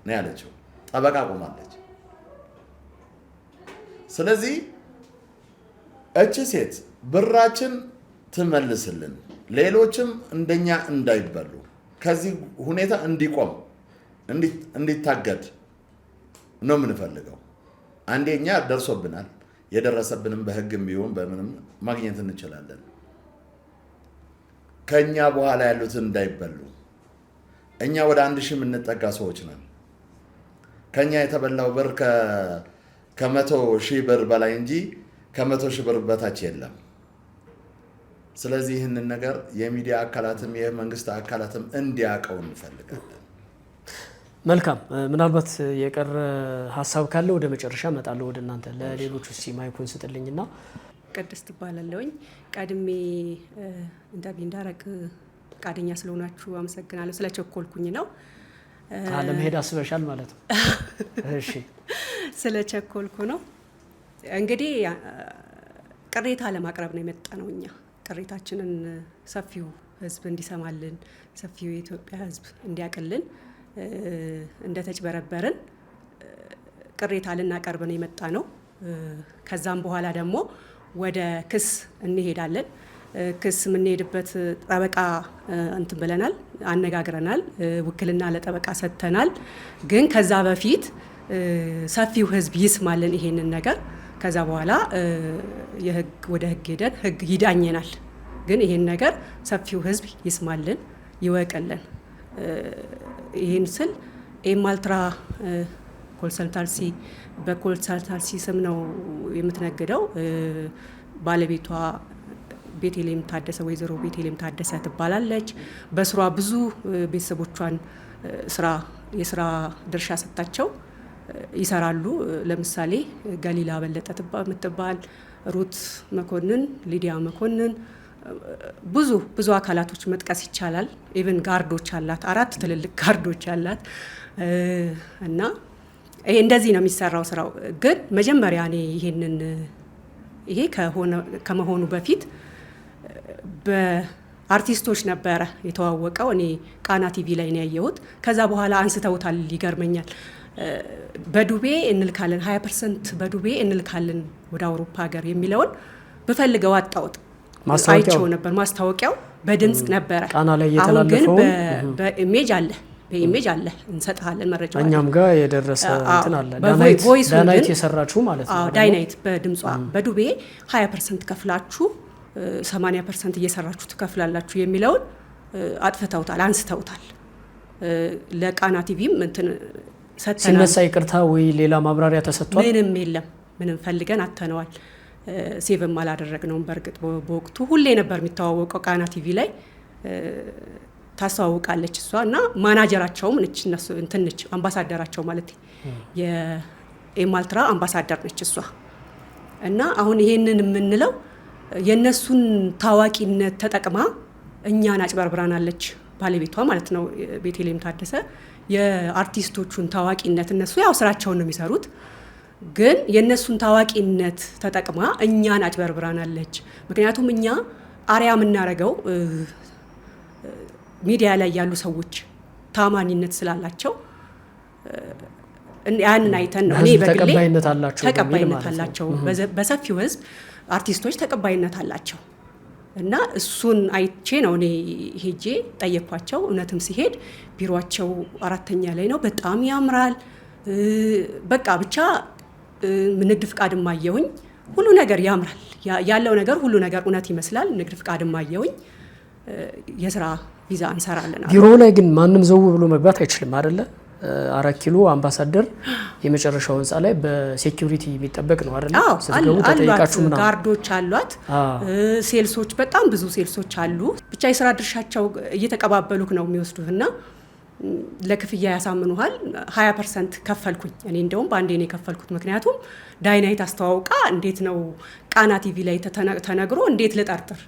ነው ያለችው። ጠበቃ ቆማለች። ስለዚህ እቺ ሴት ብራችን ትመልስልን፣ ሌሎችም እንደኛ እንዳይበሉ ከዚህ ሁኔታ እንዲቆም እንዲታገድ ነው የምንፈልገው። አንደኛ ደርሶብናል፣ የደረሰብንም በህግም ቢሆን በምንም ማግኘት እንችላለን። ከኛ በኋላ ያሉት እንዳይበሉ። እኛ ወደ 1000 የምንጠጋ ሰዎች ነን። ከኛ የተበላው ብር ከ100,000 ብር በላይ እንጂ ከ100,000 ብር በታች የለም። ስለዚህ ይህንን ነገር የሚዲያ አካላትም የመንግስት አካላትም እንዲያውቀው እንፈልጋለን። መልካም። ምናልባት የቀረ ሀሳብ ካለ ወደ መጨረሻ እመጣለሁ ወደ እናንተ። ለሌሎቹ እስቲ ማይኩን ስጥልኝና። ቅድስት እባላለሁኝ። ቀድሜ ኢንተርቪው እንዳረግ ፈቃደኛ ስለሆናችሁ አመሰግናለሁ። ስለቸኮልኩኝ ነው። ለመሄድ አስበሻል ማለት ነው? እሺ፣ ስለቸኮልኩ ነው። እንግዲህ ቅሬታ ለማቅረብ ነው የመጣ ነው። እኛ ቅሬታችንን ሰፊው ህዝብ እንዲሰማልን፣ ሰፊው የኢትዮጵያ ህዝብ እንዲያቅልን እንደተጭበረበርን ቅሬታ ልናቀርብ ነው የመጣ ነው። ከዛም በኋላ ደግሞ ወደ ክስ እንሄዳለን። ክስ የምንሄድበት ጠበቃ እንትን ብለናል፣ አነጋግረናል፣ ውክልና ለጠበቃ ሰጥተናል። ግን ከዛ በፊት ሰፊው ህዝብ ይስማልን ይሄንን ነገር። ከዛ በኋላ ወደ ህግ ሄደን ህግ ይዳኘናል። ግን ይሄን ነገር ሰፊው ህዝብ ይስማልን፣ ይወቅልን። ይሄን ስል ኤማልትራ ኮንሰልታንሲ በኮንሰልታንሲ ስም ነው የምትነግደው። ባለቤቷ ቤተልሔም ታደሰ፣ ወይዘሮ ቤተልሔም ታደሰ ትባላለች። በስሯ ብዙ ቤተሰቦቿን የስራ ድርሻ ሰጣቸው ይሰራሉ። ለምሳሌ ገሊላ በለጠ የምትባል፣ ሩት መኮንን፣ ሊዲያ መኮንን፣ ብዙ አካላቶች መጥቀስ ይቻላል። ኢቭን ጋርዶች አላት፣ 4 ትልልቅ ጋርዶች አላት። እና ይሄ እንደዚህ ነው የሚሰራው ስራው። ግን መጀመሪያ እኔ ይሄ ከመሆኑ በፊት በአርቲስቶች ነበረ የተዋወቀው። እኔ ቃና ቲቪ ላይ ነው ያየሁት። ከዛ በኋላ አንስተውታል። ይገርመኛል። በዱቤ እንልካለን 20% በዱቤ እንልካለን ወደ አውሮፓ ሀገር የሚለውን ብፈልገው አጣሁት። አይቼው ነበር። ማስታወቂያው በድምጽ ነበረ። ቃና ላይ የተላለፈው በኢሜጅ አለ፣ በኢሜጅ አለ፣ እንሰጣለን መረጃው። እኛም ጋር የደረሰ እንትን አለ። ዳናይት የሰራችሁ ማለት ነው። ዳናይት በድምጿ በዱቤ 20% ከፍላችሁ 80% እየሰራችሁ ትከፍላላችሁ የሚለውን አጥፍተውታል፣ አንስተውታል። ለቃና ቲቪም እንትን ሰጥተናል። ሲነሳ ይቅርታ ወይ ሌላ ማብራሪያ ተሰጥቷል? ምንም የለም። ምንም ፈልገን አተነዋል። ሴቭም አላደረግነውም። በእርግጥ በወቅቱ ሁሌ ነበር የሚተዋወቀው ቃና ቲቪ ላይ ታስተዋውቃለች እሷ እና ማናጀራቸውም ነች፣ እነሱ እንትን ነች፣ አምባሳደራቸው ማለት የኤማልትራ አምባሳደር ነች እሷ። እና አሁን ይሄንን የምንለው የነሱን ታዋቂነት ተጠቅማ እኛን አጭበርብራናለች፣ ባለቤቷ ማለት ነው ቤተልሔም ታደሰ። የአርቲስቶቹን ታዋቂነት እነሱ ያው ስራቸውን ነው የሚሰሩት፣ ግን የነሱን ታዋቂነት ተጠቅማ እኛን አጭበርብራናለች። ምክንያቱም እኛ አሪያ የምናደርገው ሚዲያ ላይ ያሉ ሰዎች ታማኒነት ስላላቸው ያንን አይተን ነው። እኔ በግሌ ተቀባይነት አላቸው፣ በሰፊው ህዝብ አርቲስቶች ተቀባይነት አላቸው። እና እሱን አይቼ ነው እኔ ሄጄ ጠየኳቸው። እውነትም ሲሄድ ቢሮአቸው 4ኛ ላይ ነው። በጣም ያምራል። በቃ ብቻ ንግድ ፍቃድም አየሁኝ። ሁሉ ነገር ያምራል። ያለው ነገር ሁሉ ነገር እውነት ይመስላል። ንግድ ፍቃድም አየሁኝ። የስራ ቪዛ እንሰራለን። ቢሮ ላይ ግን ማንም ዘው ብሎ መግባት አይችልም አይደለ? 4 ኪሎ አምባሳደር የመጨረሻው ህንጻ ላይ በሴኩሪቲ የሚጠበቅ ነው አይደለ? ስትገቡ ተጠይቃችሁ ምናምን ጋርዶች አሏት። ሴልሶች በጣም ብዙ ሴልሶች አሉ። ብቻ የስራ ድርሻቸው እየተቀባበሉክ ነው የሚወስዱትና ለክፍያ ያሳምኑሃል። 20% ከፈልኩኝ እኔ እንደውም በአንዴ ነው የከፈልኩት። ምክንያቱም ዳይናይት አስተዋውቃ እንዴት ነው ቃና ቲቪ ላይ ተነግሮ እንዴት ልጠርጥር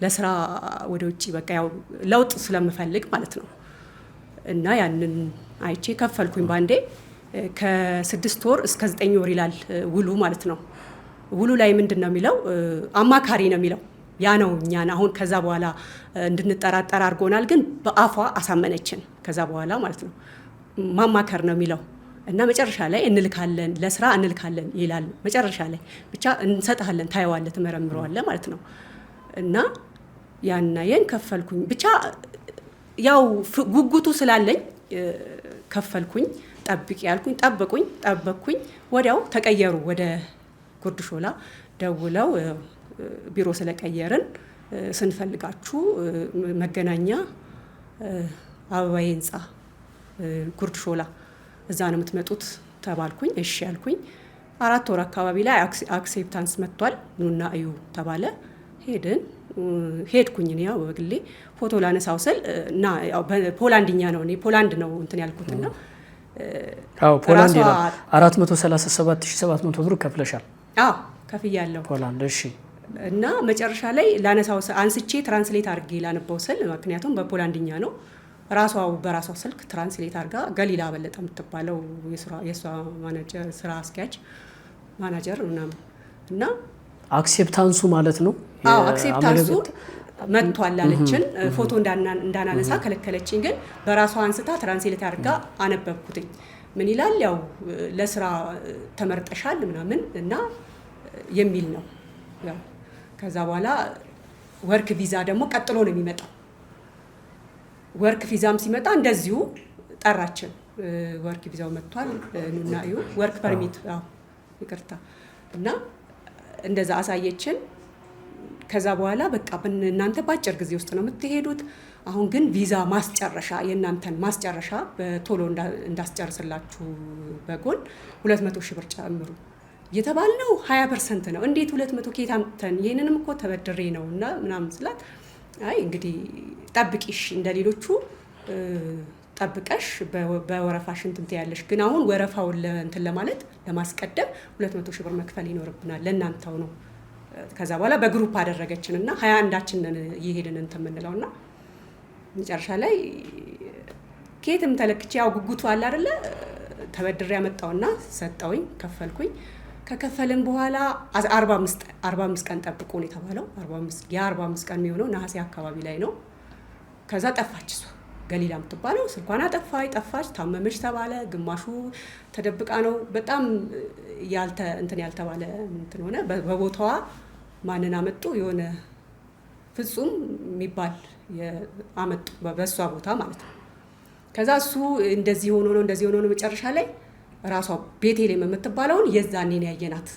ለስራ ወደ ውጪ በቃ ያው ለውጥ ስለምፈልግ ማለት ነው። እና ያንን አይቼ ከፈልኩኝ ባንዴ። ከ6 ወር እስከ 9 ወር ይላል ውሉ ማለት ነው። ውሉ ላይ ምንድነው የሚለው? አማካሪ ነው የሚለው። ያ ነው እኛን አሁን ከዛ በኋላ እንድንጠራጠር አድርጎናል። ግን በአፏ አሳመነችን። ከዛ በኋላ ማለት ነው ማማከር ነው የሚለው እና መጨረሻ ላይ እንልካለን ለስራ እንልካለን ይላል። መጨረሻ ላይ ብቻ እንሰጥሃለን፣ ታየዋለህ፣ ትመረምረዋለህ ማለት ነው። እና ያናየን ከፈልኩኝ። ብቻ ያው ጉጉቱ ስላለኝ ከፈልኩኝ። ጠብቂ ያልኩኝ ጠበቅኩኝ። ወዲያው ተቀየሩ ወደ ጉርድ ሾላ ደውለው ቢሮ ስለቀየርን ስንፈልጋችሁ መገናኛ አበባዬ ህንጻ ጉርድ ሾላ እዛ ነው የምትመጡት ተባልኩኝ። እሺ ያልኩኝ 4 ወር አካባቢ ላይ አክሴፕታንስ መጥቷል፣ ኑና እዩ ተባለ። ሄድኩኝ። እኔ ያው በግሌ ፎቶ ላነሳው ስል እና ያው ፖላንድኛ ነው እኔ ፖላንድ ነው እንትን ያልኩትና ፖላንድ ነው 437700 ብር ከፍለሻል? ከፍያለሁ ፖላንድ። እሺ። እና መጨረሻ ላይ ላነሳው አንስቼ ትራንስሌት አድርጌ ላነበው ስል ምክንያቱም በፖላንድኛ ነው በራሷ ስልክ ትራንስሌት አድርጋ ገሊላ በለጠ የምትባለው የሷ ማናጀር ስራ አስኪያጅ ማናጀር እና አክሴፕታንሱ ማለት ነው። አክሴፕታንሱ መጥቷል አለችን። ፎቶ እንዳናነሳ ከለከለችኝ። ግን በራሷ አንስታ ትራንስሌት አድርጋ አነበብኩትኝ። ምን ይላል? ያው ለስራ ተመርጠሻል ምናምን እና የሚል ነው። ያው ከዛ በኋላ ወርክ ቪዛ ደግሞ ቀጥሎ ነው የሚመጣው። ወርክ ቪዛም ሲመጣ እንደዚሁ ጠራችን። ወርክ ቪዛው መጥቷል ኑና እዩ። ወርክ ፐርሚት ይቅርታ። እና እንደዛ አሳየችን። ከዛ በኋላ በቃ እናንተ በአጭር ጊዜ ውስጥ ነው የምትሄዱት። አሁን ግን ቪዛ ማስጨረሻ የእናንተን ማስጨረሻ በቶሎ እንዳስጨርስላችሁ በጎን 200 ሺህ ብር ጨምሩ የተባልነው 20% ነው። እንዴት 200 ኬት አምጥተን? ይሄንንም እኮ ተበድሬ ነው እና ምናምን ስላት አይ እንግዲህ ጠብቂሽ እንደሌሎቹ ጠብቀሽ በወረፋሽ እንትን ትያለሽ። ግን አሁን ወረፋውን እንትን ለማለት ለማስቀደም 200 ሺህ ብር መክፈል ይኖርብናል፣ ለእናንተው ነው። ከዛ በኋላ በግሩፕ አደረገችንና 21ዳችንን እየሄድን እንትን የምንለውና መጨረሻ አለ ኬትም ተለክቼ ያው ጉጉቱ አለ አይደለ? ተበድሬ ያመጣውና ሰጠውኝ፣ ከፈልኩኝ። ከከፈልን በኋላ 45 ቀን ጠብቁ ነው የተባለው። 45 ቀን የሚሆነው ነሐሴ አካባቢ ላይ ነው። ከዛ ጠፋች እሷ ገሊላ የምትባለው። ስልኳን ጠፋች። ታመመች ተባለ። ግማሹ ተደብቃ ነው። በጣም ያልተባለ እንትን ሆነ። በቦታዋ ማንን አመጡ? የሆነ ፍጹም የሚባል አመጡ፣ በእሷ ቦታ ማለት ነው። ከዛ እሱ እንደዚህ ሆኖ ነው መጨረሻ ላይ ራሷ ቤቴሌም የምትባለውን የዛኔ ነው ያየናት።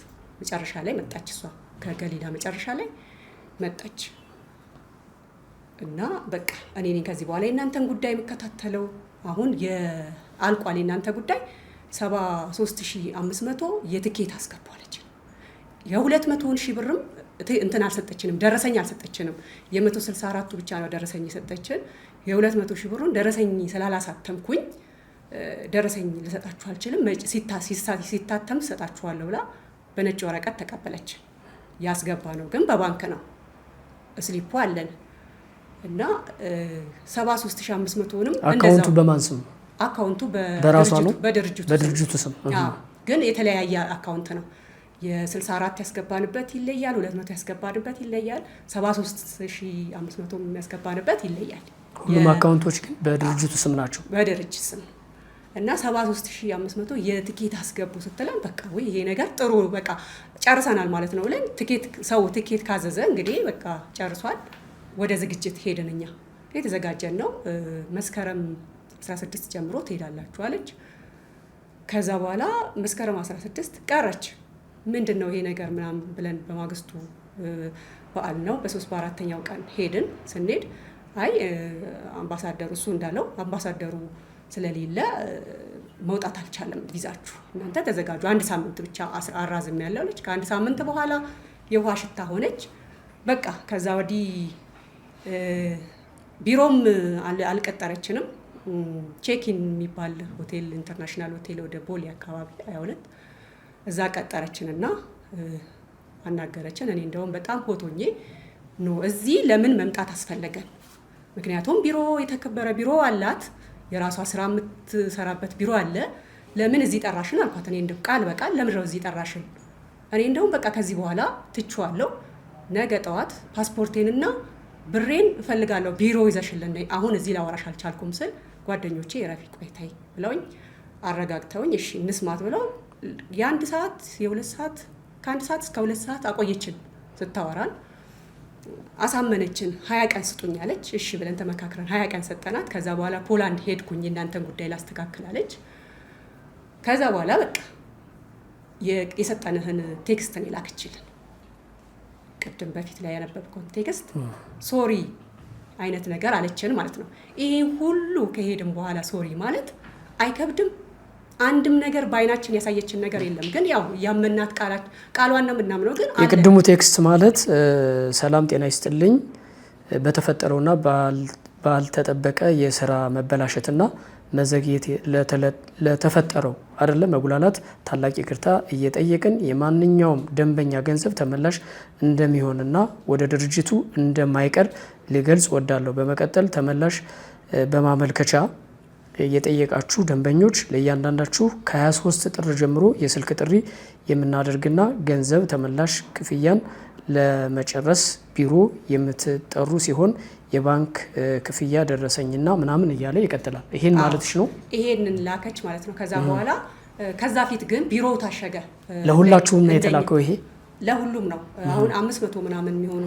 መጨረሻ ላይ መጣች እሷ ከገሊላ መጨረሻ ላይ መጣች። እና በቃ እኔ ነኝ ከዚህ በኋላ የእናንተን ጉዳይ የምከታተለው። አሁን የአልቋል የእናንተ ጉዳይ 73500 የትኬት አስገባለች። የ200 ሺህ ብርም እንትን አልሰጠችንም፣ ደረሰኝ አልሰጠችንም። የ164ቱ ብቻ ነው ደረሰኝ የሰጠችን። የ200 ሺህ ብሩን ደረሰኝ ስላላሳተምኩኝ ደረሰኝ ልሰጣችሁ አልችልም፣ ሲታተም ሰጣችኋለሁ ብላ በነጭ ወረቀት ተቀበለች። ያስገባ ነው ግን በባንክ ነው፣ ስሊፑ አለን። እና 73500ንም አካውንቱ በማን ስም? አካውንቱ በራሷ ነው፣ በድርጅቱ ስም። ግን የተለያየ አካውንት ነው። የ64 ያስገባንበት ይለያል፣ 200 ያስገባንበት ይለያል፣ 73500 ያስገባንበት ይለያል። ሁሉም አካውንቶች ግን በድርጅቱ ስም ናቸው። በድርጅት ስም እና 73500 የትኬት አስገቡ ስትለን በቃ ወይ ይሄ ነገር ጥሩ በቃ ጨርሰናል ማለት ነው ብለን ትኬት ካዘዘ እንግዲህ በቃ ጨርሷል። ወደ ዝግጅት ሄድን። እኛ የተዘጋጀን ነው። መስከረም 16 ጀምሮ ትሄዳላችሁ አለች። ከዛ በኋላ መስከረም 16 ቀረች። ምንድን ነው ይሄ ነገር ምናምን ብለን በማግስቱ በዓል ነው በ3 በ4ኛው ቀን ሄድን። ስንሄድ አይ አምባሳደሩ እሱ እንዳለው አምባሳደሩ ስለሌለ መውጣት አልቻለም፣ ቪዛችሁ እናንተ ተዘጋጁ፣ 1 ሳምንት ብቻ አራዝም ያለው ልጅ ከ1 ሳምንት በኋላ የውሃ ሽታ ሆነች። በቃ ከዛ ወዲህ ቢሮም አልቀጠረችንም። ቼኪን የሚባል ሆቴል ኢንተርናሽናል ሆቴል ወደ ቦሌ አካባቢ 22 እዛ ቀጠረችንና አናገረችን። እኔ እንደውም በጣም ሆቶኜ ነው እዚህ ለምን መምጣት አስፈለገን? ምክንያቱም ቢሮ የተከበረ ቢሮ አላት፣ የራሷ ስራ የምትሰራበት ቢሮ አለ። ለምን እዚህ ጠራሽን አልኳት። እኔ እንደው ቃል በቃል ለምን ነው እዚህ ጠራሽን? እኔ እንደውም በቃ ከዚህ በኋላ ትቼዋለሁ። ነገ ጠዋት ፓስፖርቴንና ብሬን እፈልጋለሁ፣ ቢሮ ይዘሽልን ነይ፣ አሁን እዚህ ላወራሽ አልቻልኩም ስል ጓደኞቼ የረፊ ቆይታይ ብለውኝ አረጋግተውኝ እሺ እንስማት ብለው የ1 ሰዓት የ2 ሰዓት ከ1 ሰዓት እስከ 2 ሰዓት አቆየችን ስታወራን አሳመነችን። 20 ቀን ስጡኝ አለች። እሺ ብለን ተመካክረን 20 ቀን ሰጠናት። ከዛ በኋላ ፖላንድ ሄድኩኝ እናንተን ጉዳይ ላስተካክል አለች። ከዛ በኋላ በቃ የሰጠንህን ቴክስትን የላክችልን ቅድም በፊት ላይ ያነበብኩት ቴክስት ሶሪ አይነት ነገር አለችን ማለት ነው። ይሄ ሁሉ ከሄድን በኋላ ሶሪ ማለት አይከብድም? አንድም ነገር በአይናችን ያሳየችን ነገር የለም። ግን ያው ያመናት ቃሏን ነው የምናምነው። ግን የቅድሙ ቴክስት ማለት ሰላም ጤና ይስጥልኝ፣ በተፈጠረውና ባልተጠበቀ የስራ መበላሸትና መዘግየት ለተፈጠረው አይደለም መጉላላት ታላቅ ይቅርታ እየጠየቅን የማንኛውም ደንበኛ ገንዘብ ተመላሽ እንደሚሆንና ወደ ድርጅቱ እንደማይቀር ሊገልጽ ወዳለሁ። በመቀጠል ተመላሽ በማመልከቻ የጠየቃችሁ ደንበኞች ለእያንዳንዳችሁ ከ23 ጥር ጀምሮ የስልክ ጥሪ የምናደርግና ገንዘብ ተመላሽ ክፍያን ለመጨረስ ቢሮ የምትጠሩ ሲሆን የባንክ ክፍያ ደረሰኝና ምናምን እያለ ይቀጥላል። ይሄን ማለትሽ ነው? ይሄንን ላከች ማለት ነው። ከዛ በኋላ ከዛ ፊት ግን ቢሮው ታሸገ። ለሁላችሁም ነው የተላከው? ይሄ ለሁሉም ነው። አሁን 500 ምናምን የሚሆኑ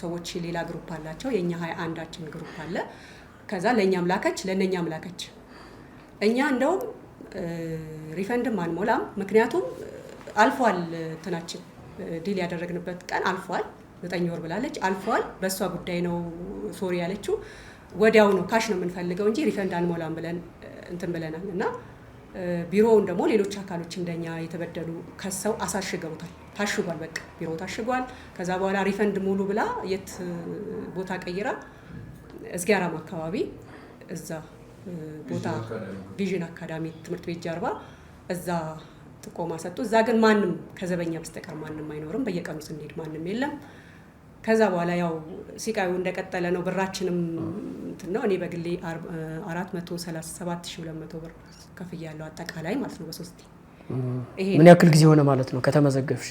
ሰዎች ሌላ ግሩፕ አላቸው። የኛ 21ችን ግሩፕ አለ። ከዛ ለኛም ላከች፣ ለነኛም ላከች። እኛ እንደውም ሪፈንድም አንሞላም፣ ምክንያቱም አልፏል። እንትናችን ዲል ያደረግንበት ቀን አልፏል። 9 ወር ብላለች፣ አልፏል። በእሷ ጉዳይ ነው ሶሪ ያለችው። ወዲያው ነው ካሽ ነው የምንፈልገው እንጂ ሪፈንድ አንሞላም ብለን እንትን ብለናል። እና ቢሮውን ደግሞ ሌሎች አካሎች እንደኛ የተበደሉ ከሰው አሳሽገውታል። ታሽጓል፣ በቃ ቢሮ ታሽጓል። ከዛ በኋላ ሪፈንድ ሙሉ ብላ የት ቦታ ቀይራ እዝጊያራም አካባቢ እዛ ቦታ ቪዥን አካዳሚ ትምህርት ቤት ጀርባ እዛ ጥቆማ ሰጡ። እዛ ግን ማንም ከዘበኛ በስተቀር ማንም አይኖርም። በየቀኑ ስንሄድ ማንም የለም። ከዛ በኋላ ያው ሲቃዩ እንደቀጠለ ነው። ብራችንም እንትን ነው። እኔ በግሌ 437200 ብር ከፍያለሁ አጠቃላይ ማለት ነው በሶስት። ምን ያክል ጊዜ ሆነ ማለት ነው ከተመዘገብሽ?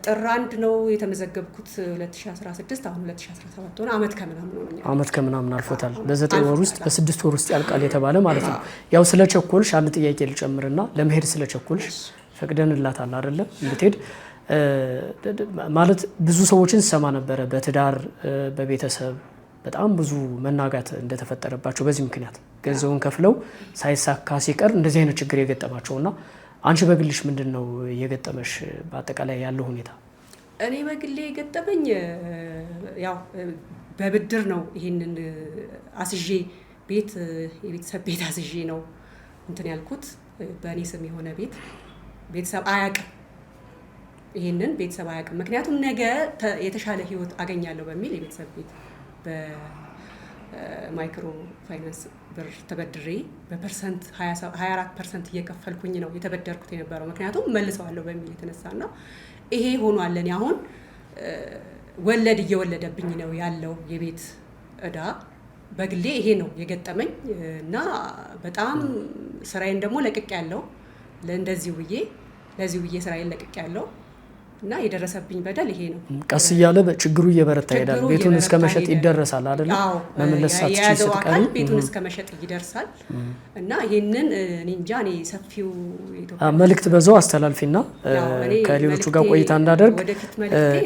ጥር 1 ነው የተመዘገብኩት 2016። አሁን 2017 ሆነ። አመት ከምናምን ሆነኛል። አመት ከምናምን አልፎታል። በ9 ወር ውስጥ በ6 ወር ውስጥ ያልቃል የተባለ ማለት ነው። ያው ስለ ቸኮልሽ አንድ ጥያቄ ልጨምርና ለመሄድ ስለ ቸኮልሽ ፈቅደንላታል አይደለም እንድትሄድ ማለት ብዙ ሰዎችን ሰማ ነበረ። በትዳር በቤተሰብ በጣም ብዙ መናጋት እንደተፈጠረባቸው በዚህ ምክንያት ገንዘቡን ከፍለው ሳይሳካ ሲቀር እንደዚህ አይነት ችግር የገጠማቸውና አንቺ በግልሽ ምንድነው የገጠመሽ? በአጠቃላይ ያለው ሁኔታ እኔ በግሌ የገጠመኝ ያው በብድር ነው። ይሄንን አስዤ ቤት የቤተሰብ ቤት አስዤ ነው እንትን ያልኩት። በእኔ ስም የሆነ ቤት ቤተሰብ አያውቅም። ይሄንን ቤተሰብ አያውቅም። ምክንያቱም ነገ የተሻለ ህይወት አገኛለሁ በሚል የቤተሰብ ቤት በማይክሮ ፋይናንስ ብር ተበድሬ በፐርሰንት 24% እየከፈልኩኝ ነው የተበደርኩት የነበረው። ምክንያቱም መልሰዋለሁ በሚል የተነሳና ይሄ ሆኗል። እኔ አሁን ወለድ እየወለደብኝ ነው ያለው የቤት እዳ። በግሌ ይሄ ነው የገጠመኝ እና በጣም ስራዬን ደግሞ ለቅቄ ያለው ለዚህ ብዬ ስራዬን ለቅቄ ያለው እና የደረሰብኝ በደል ይሄ ነው። ቀስ እያለ ችግሩ እየበረታ ይሄዳል። ቤቱን እስከ መሸጥ ይደረሳል አይደል? መመለስ ሳትችል ቤቱን እስከ መሸጥ ይደርሳል። እና ይሄንን እኔ እንጃ እኔ ሰፊው የኢትዮጵያ መልእክት በዛው አስተላልፊና ከሌሎቹ ጋር ቆይታ እንዳደርግ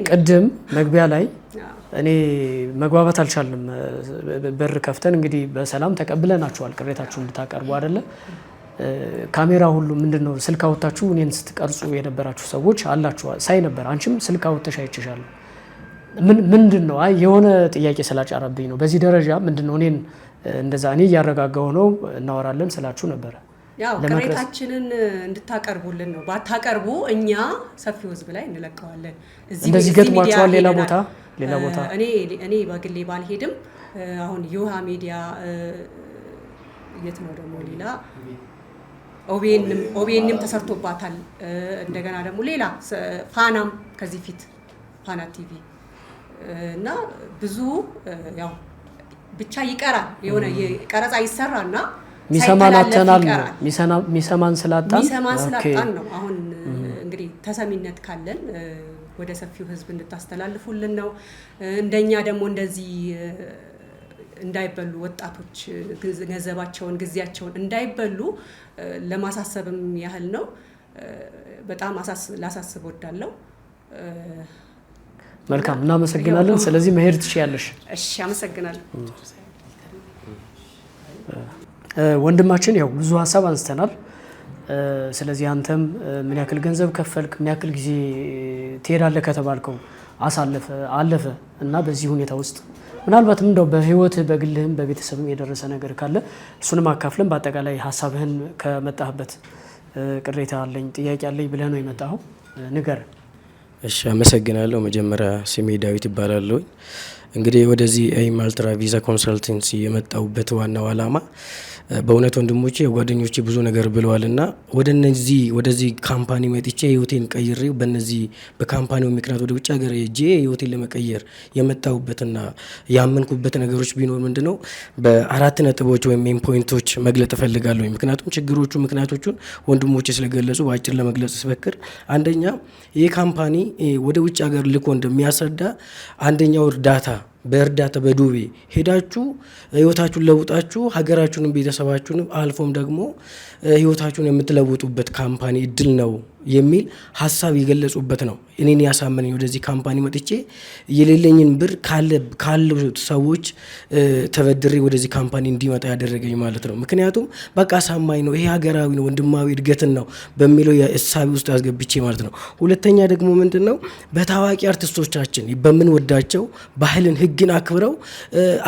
ቅድም መግቢያ ላይ እኔ መግባባት አልቻልንም። በር ከፍተን እንግዲህ በሰላም ተቀብለናችኋል ቅሬታችሁን እንድታቀርቡ አይደለ? ካሜራ ሁሉ ምንድነው ስልክ አውጥታችሁ እኔን ስትቀርጹ የነበራችሁ ሰዎች አላችሁ ሳይ ነበር። አንቺም ስልክ አውጥተሽ አይችሻለሁ። ምንድነው አይ የሆነ ጥያቄ ስላጫረብኝ ነው። በዚህ ደረጃ ምንድነው እኔን እንደዛ እኔ እያረጋጋው ነው እናወራለን ስላችሁ ነበር። ያው ቅሬታችንን እንድታቀርቡልን ነው። ባታቀርቡ እኛ ሰፊው ህዝብ ላይ እንለቀዋለን። እንደዚህ ገጥሟችኋል? ሌላ ቦታ እኔ በግሌ ባልሄድም አሁን ዮሃ ሚዲያ የት ነው ደግሞ ሌላ ኦቢኤንም ተሰርቶባታል። እንደገና ደግሞ ሌላ ፋናም ከዚህ ፊት ፋና ቲቪ እና ብዙ ያው ብቻ ይቀራል። የሆነ ቀረጻ ይሰራና ሚሰማን አጥተናል ነው ሚሰማን ስላጣን ነው። አሁን እንግዲህ ተሰሚነት ካለን ወደ ሰፊው ህዝብ እንድታስተላልፉልን ነው። እንደኛ ደግሞ እንደዚህ እንዳይበሉ ወጣቶች ገንዘባቸውን ጊዜያቸውን እንዳይበሉ ለማሳሰብም ያህል ነው። በጣም ላሳስብ ወዳለው። መልካም እናመሰግናለን። ስለዚህ መሄድ ትችያለሽ። እሺ አመሰግናለሁ። ወንድማችን ያው ብዙ ሀሳብ አንስተናል። ስለዚህ አንተም ምን ያክል ገንዘብ ከፈልክ ምን ያክል ጊዜ ትሄዳለህ ከተባልከው አለፈ እና በዚህ ሁኔታ ውስጥ ምናልባትም እንደው በህይወት በግልህም በቤተሰብም የደረሰ ነገር ካለ እሱንም አካፍለን በአጠቃላይ ሀሳብህን ከመጣህበት ቅሬታ አለኝ ጥያቄ አለኝ ብለህ ነው የመጣኸው ንገር። እሺ አመሰግናለሁ። መጀመሪያ ስሜ ዳዊት ይባላል። እንግዲህ ወደዚህ ኤም አልትራ ቪዛ ኮንሰልተንሲ የመጣሁበት ዋናው ዓላማ በእውነት ወንድሞቼ ጓደኞቼ ብዙ ነገር ብለዋልና ወደዚህ ካምፓኒ መጥቼ ህይወቴን ቀይሬ በነዚህ በካምፓኒው ምክንያት ወደ ውጭ ሀገር ሄጄ ህይወቴን ለመቀየር የመጣሁበትና ያመንኩበት ነገሮች ቢኖር ምንድነው በአራት ነጥቦች ወይም ሜን ፖይንቶች መግለጥ እፈልጋለሁ። ምክንያቱም ምክንያቶቹን ወንድሞቼ ስለገለጹ በአጭር ለመግለጽ ስፈክር አንደኛ ይህ ካምፓኒ ወደ ውጭ ሀገር ልኮ እንደሚያስረዳ አንደኛው በእርዳታ በዱቤ ሄዳችሁ ህይወታችሁን ለውጣችሁ ሀገራችሁንም ቤተሰባችሁንም አልፎም ደግሞ ህይወታችሁን የምትለውጡበት ካምፓኒ እድል ነው የሚል ሀሳብ የገለጹበት ነው። እኔን ያሳመነኝ ወደዚህ ካምፓኒ መጥቼ የሌለኝን ብር ካሉት ሰዎች ተበድሬ ወደዚህ ካምፓኒ እንዲመጣ ያደረገኝ ማለት ነው። ምክንያቱም በቃ አሳማኝ ነው፣ ይሄ ሀገራዊ ነው፣ ወንድማዊ እድገትን ነው በሚለው የእሳቤ ውስጥ አስገብቼ ማለት ነው። ሁለተኛ ደግሞ ምንድነው በታዋቂ አርቲስቶቻችን በምንወዳቸው ባህልን ህግን አክብረው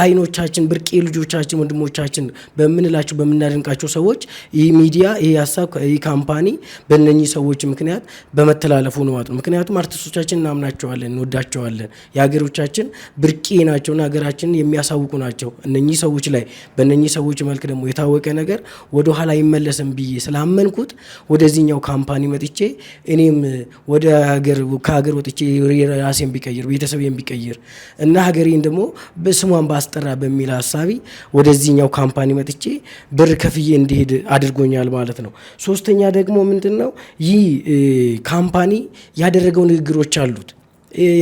አይኖቻችን ብርቄ ልጆቻችን ወንድሞቻችን በምንላቸው በምናደንቃቸው ሰዎች ይህ ሚዲያ ይህ ሀሳብ ይህ ካምፓኒ በእነኚህ ሰዎች ምክንያት በመተላለፉ ነው ማለት ነው። ምክንያቱም አርቲስቶቻችን እናምናቸዋለን፣ እንወዳቸዋለን፣ የሀገሮቻችን ብርቄ ናቸውና ሀገራችንን የሚያሳውቁ ናቸው። እነኚህ ሰዎች ላይ በእነኚህ ሰዎች መልክ ደግሞ የታወቀ ነገር ወደ ኋላ ይመለስም ብዬ ስላመንኩት ወደዚህኛው ካምፓኒ መጥቼ እኔም ከሀገር ወጥቼ ራሴን ቢቀይር ቤተሰቤን ቢቀይር እና ሀገሬን ደግሞ በስሟን ባስጠራ በሚል ሀሳቢ ወደዚህኛው ካምፓኒ መጥቼ ብር ከፍዬ እንዲሄድ አድርጎኛል ማለት ነው። ሶስተኛ ደግሞ ምንድነው ይህ ካምፓኒ ያደረገው ንግግሮች አሉት።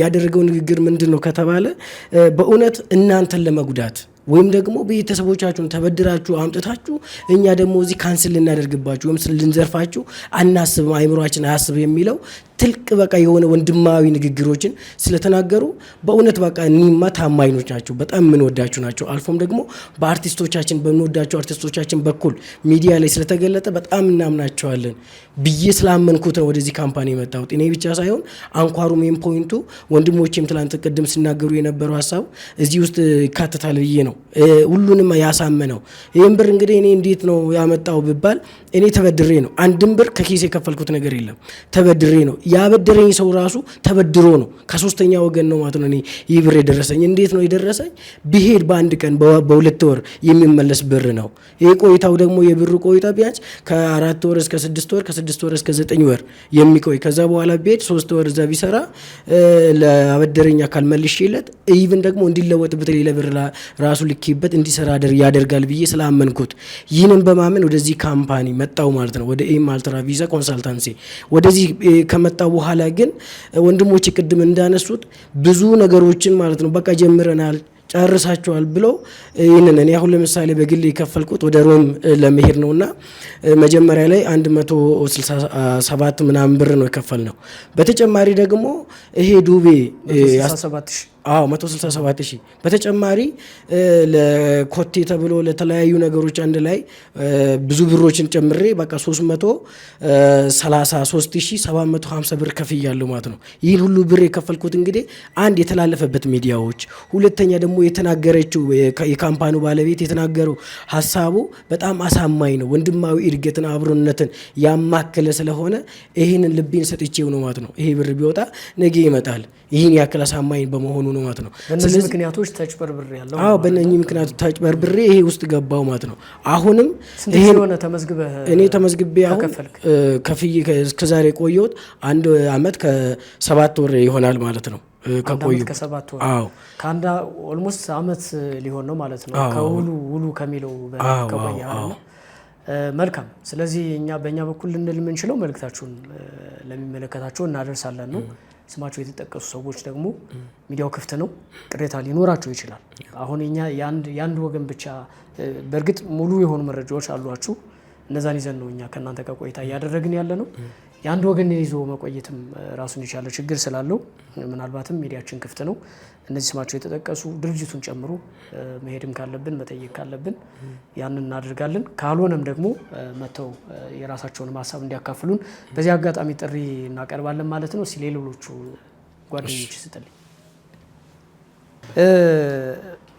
ያደረገው ንግግር ምንድነው ከተባለ በእውነት እናንተን ለመጉዳት ወይም ደግሞ ቤተሰቦቻችሁን ተበድራችሁ አምጥታችሁ እኛ ደግሞ እዚህ ካንስል ልናደርግባችሁ ወይም ልንዘርፋችሁ አናስብም፣ አይምሮአችን አያስብ የሚለው ትልቅ በቃ የሆነ ወንድማዊ ንግግሮችን ስለተናገሩ በእውነት በቃ እኒማ ታማኞች ናቸው፣ በጣም የምንወዳቸው ናቸው። አልፎም ደግሞ በአርቲስቶቻችን በምንወዳቸው አርቲስቶቻችን በኩል ሚዲያ ላይ ስለተገለጠ በጣም እናምናቸዋለን ብዬ ስላመንኩት ነው ወደዚህ ካምፓኒ የመጣሁት። እኔ ብቻ ሳይሆን አንኳሩ ሜን ፖይንቱ ወንድሞቼም ትላንት ቅድም ሲናገሩ የነበረው ሀሳብ እዚህ ውስጥ ይካተታል ብዬ ነው ሁሉንም ያሳመነው። ይህን ብር እንግዲህ እኔ እንዴት ነው ያመጣው ብባል እኔ ተበድሬ ነው። አንድም ብር ከኪስ የከፈልኩት ነገር የለም፣ ተበድሬ ነው። ያበደረኝ ሰው ራሱ ተበድሮ ነው፣ ከሶስተኛ ወገን ነው ማለት ነው። እኔ ይህ ብር የደረሰኝ እንዴት ነው የደረሰኝ? ቢሄድ በአንድ ቀን በሁለት ወር የሚመለስ ብር ነው። ይህ ቆይታው ደግሞ የብሩ ቆይታ ቢያንስ ከ4 ወር እስከ 6 ወር ከ6 ወር እስከ 9 ወር የሚቆይ ከዛ በኋላ ቢሄድ 3 ወር እዛ ቢሰራ ለአበደረኝ አካል መልሼለት ኢቭን ደግሞ እንዲለወጥበት ሌላ ብር ራሱ ልኬበት እንዲሰራ ያደርጋል ብዬ ስላመንኩት ይህንን በማመን ወደዚህ ካምፓኒ መጣው ማለት ነው። ወደ ኤም አልትራ ቪዛ ኮንሰልታንሲ ወደዚህ ከመጣ በኋላ ግን ወንድሞች ቅድም እንዳነሱት ብዙ ነገሮችን ማለት ነው በቃ ጀምረናል ጨርሳቸዋል ብለው ይህንን እኔ አሁን ለምሳሌ በግል የከፈልኩት ወደ ሮም ለመሄድ ነውና መጀመሪያ ላይ 167 ምናምን ብር ነው የከፈልነው። በተጨማሪ ደግሞ ይሄ ዱቤ 167,000 በተጨማሪ ለኮቴ ተብሎ ለተለያዩ ነገሮች አንድ ላይ ብዙ ብሮችን ጨምሬ በቃ 333,750 ብር ከፍያለሁ ማለት ነው። ይህን ሁሉ ብር የከፈልኩት እንግዲህ አንድ የተላለፈበት ሚዲያዎች፣ ሁለተኛ ደግሞ የተናገረችው የካምፓኒው ባለቤት የተናገረው ሀሳቡ በጣም አሳማኝ ነው። ወንድማዊ እድገትን አብሮነትን ያማከለ ስለሆነ ይህንን ልቤን ሰጥቼው ነው ማለት ነው። ይሄ ብር ቢወጣ ነገ ይመጣል። ይህን ያክል አሳማኝ በመሆኑ ነው ማለት ነው። በእነዚህ ምክንያቶች ተጭበርብሬ ያለው በእነዚህ ምክንያቶች ተጭበርብሬ ይሄ ውስጥ ገባው ማለት ነው። አሁንም ይሄ ሆነ እኔ ተመዝግቤ አሁን ከፍዬ እስከዛሬ ቆየሁት 1 ዓመት ከ7 ወር ይሆናል ማለት ነው። ከቆዩ ከ7 ወር ከአንድ ኦልሞስት ዓመት ሊሆን ነው ማለት ነው። ከውሉ ከሚለው ከቆየ መልካም። ስለዚህ በእኛ በኩል ልንል የምንችለው መልእክታችሁን ለሚመለከታቸው እናደርሳለን ነው። ስማቸው የተጠቀሱ ሰዎች ደግሞ ሚዲያው ክፍት ነው፣ ቅሬታ ሊኖራቸው ይችላል። አሁን እኛ የአንድ ወገን ብቻ በእርግጥ ሙሉ የሆኑ መረጃዎች አሏችሁ፣ እነዛን ይዘን ነው እኛ ከእናንተ ጋር ቆይታ እያደረግን ያለ ነው። የአንድ ወገን ይዞ መቆየትም ራሱን የቻለ ችግር ስላለው ምናልባትም ሚዲያችን ክፍት ነው። እነዚህ ስማቸው የተጠቀሱ ድርጅቱን ጨምሮ መሄድም ካለብን መጠየቅ ካለብን ያንን እናደርጋለን። ካልሆነም ደግሞ መተው የራሳቸውን ሀሳብ እንዲያካፍሉን በዚህ አጋጣሚ ጥሪ እናቀርባለን ማለት ነው። ሌሎቹ ጓደኞች ስጥልኝ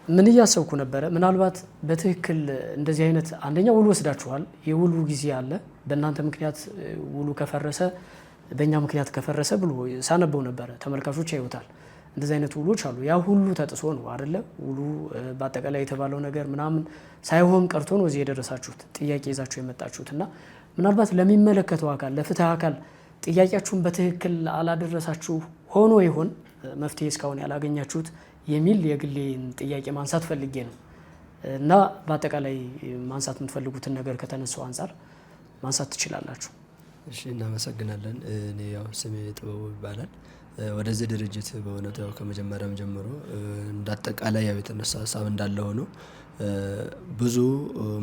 ምን እያሰብኩ ነበረ፣ ምናልባት በትክክል እንደዚህ አይነት አንደኛ ውሉ ወስዳችኋል። የውሉ ጊዜ አለ። በእናንተ ምክንያት ውሉ ከፈረሰ በእኛ ምክንያት ከፈረሰ ብሎ ሳነበው ነበረ። ተመልካቾች ያዩታል። እንደዚህ አይነት ውሎች አሉ። ያ ሁሉ ተጥሶ ነው አይደለ? ውሉ በአጠቃላይ የተባለው ነገር ምናምን ሳይሆን ቀርቶ ነው እዚህ የደረሳችሁት፣ ጥያቄ ይዛችሁ የመጣችሁት እና ምናልባት ለሚመለከተው አካል ለፍትህ አካል ጥያቄያችሁን በትክክል አላደረሳችሁ ሆኖ ይሆን መፍትሄ እስካሁን ያላገኛችሁት የሚል የግሌን ጥያቄ ማንሳት ፈልጌ ነው እና በአጠቃላይ ማንሳት የምትፈልጉትን ነገር ከተነሳው አንጻር ማንሳት ትችላላችሁ። እሺ፣ እናመሰግናለን። እኔ ያው ስሜ ጥበቡ ይባላል። ወደዚህ ድርጅት በእውነቱ ያው ከመጀመሪያም ጀምሮ እንዳጠቃላይ ያው የተነሳ ሀሳብ እንዳለ ሆኖ ብዙ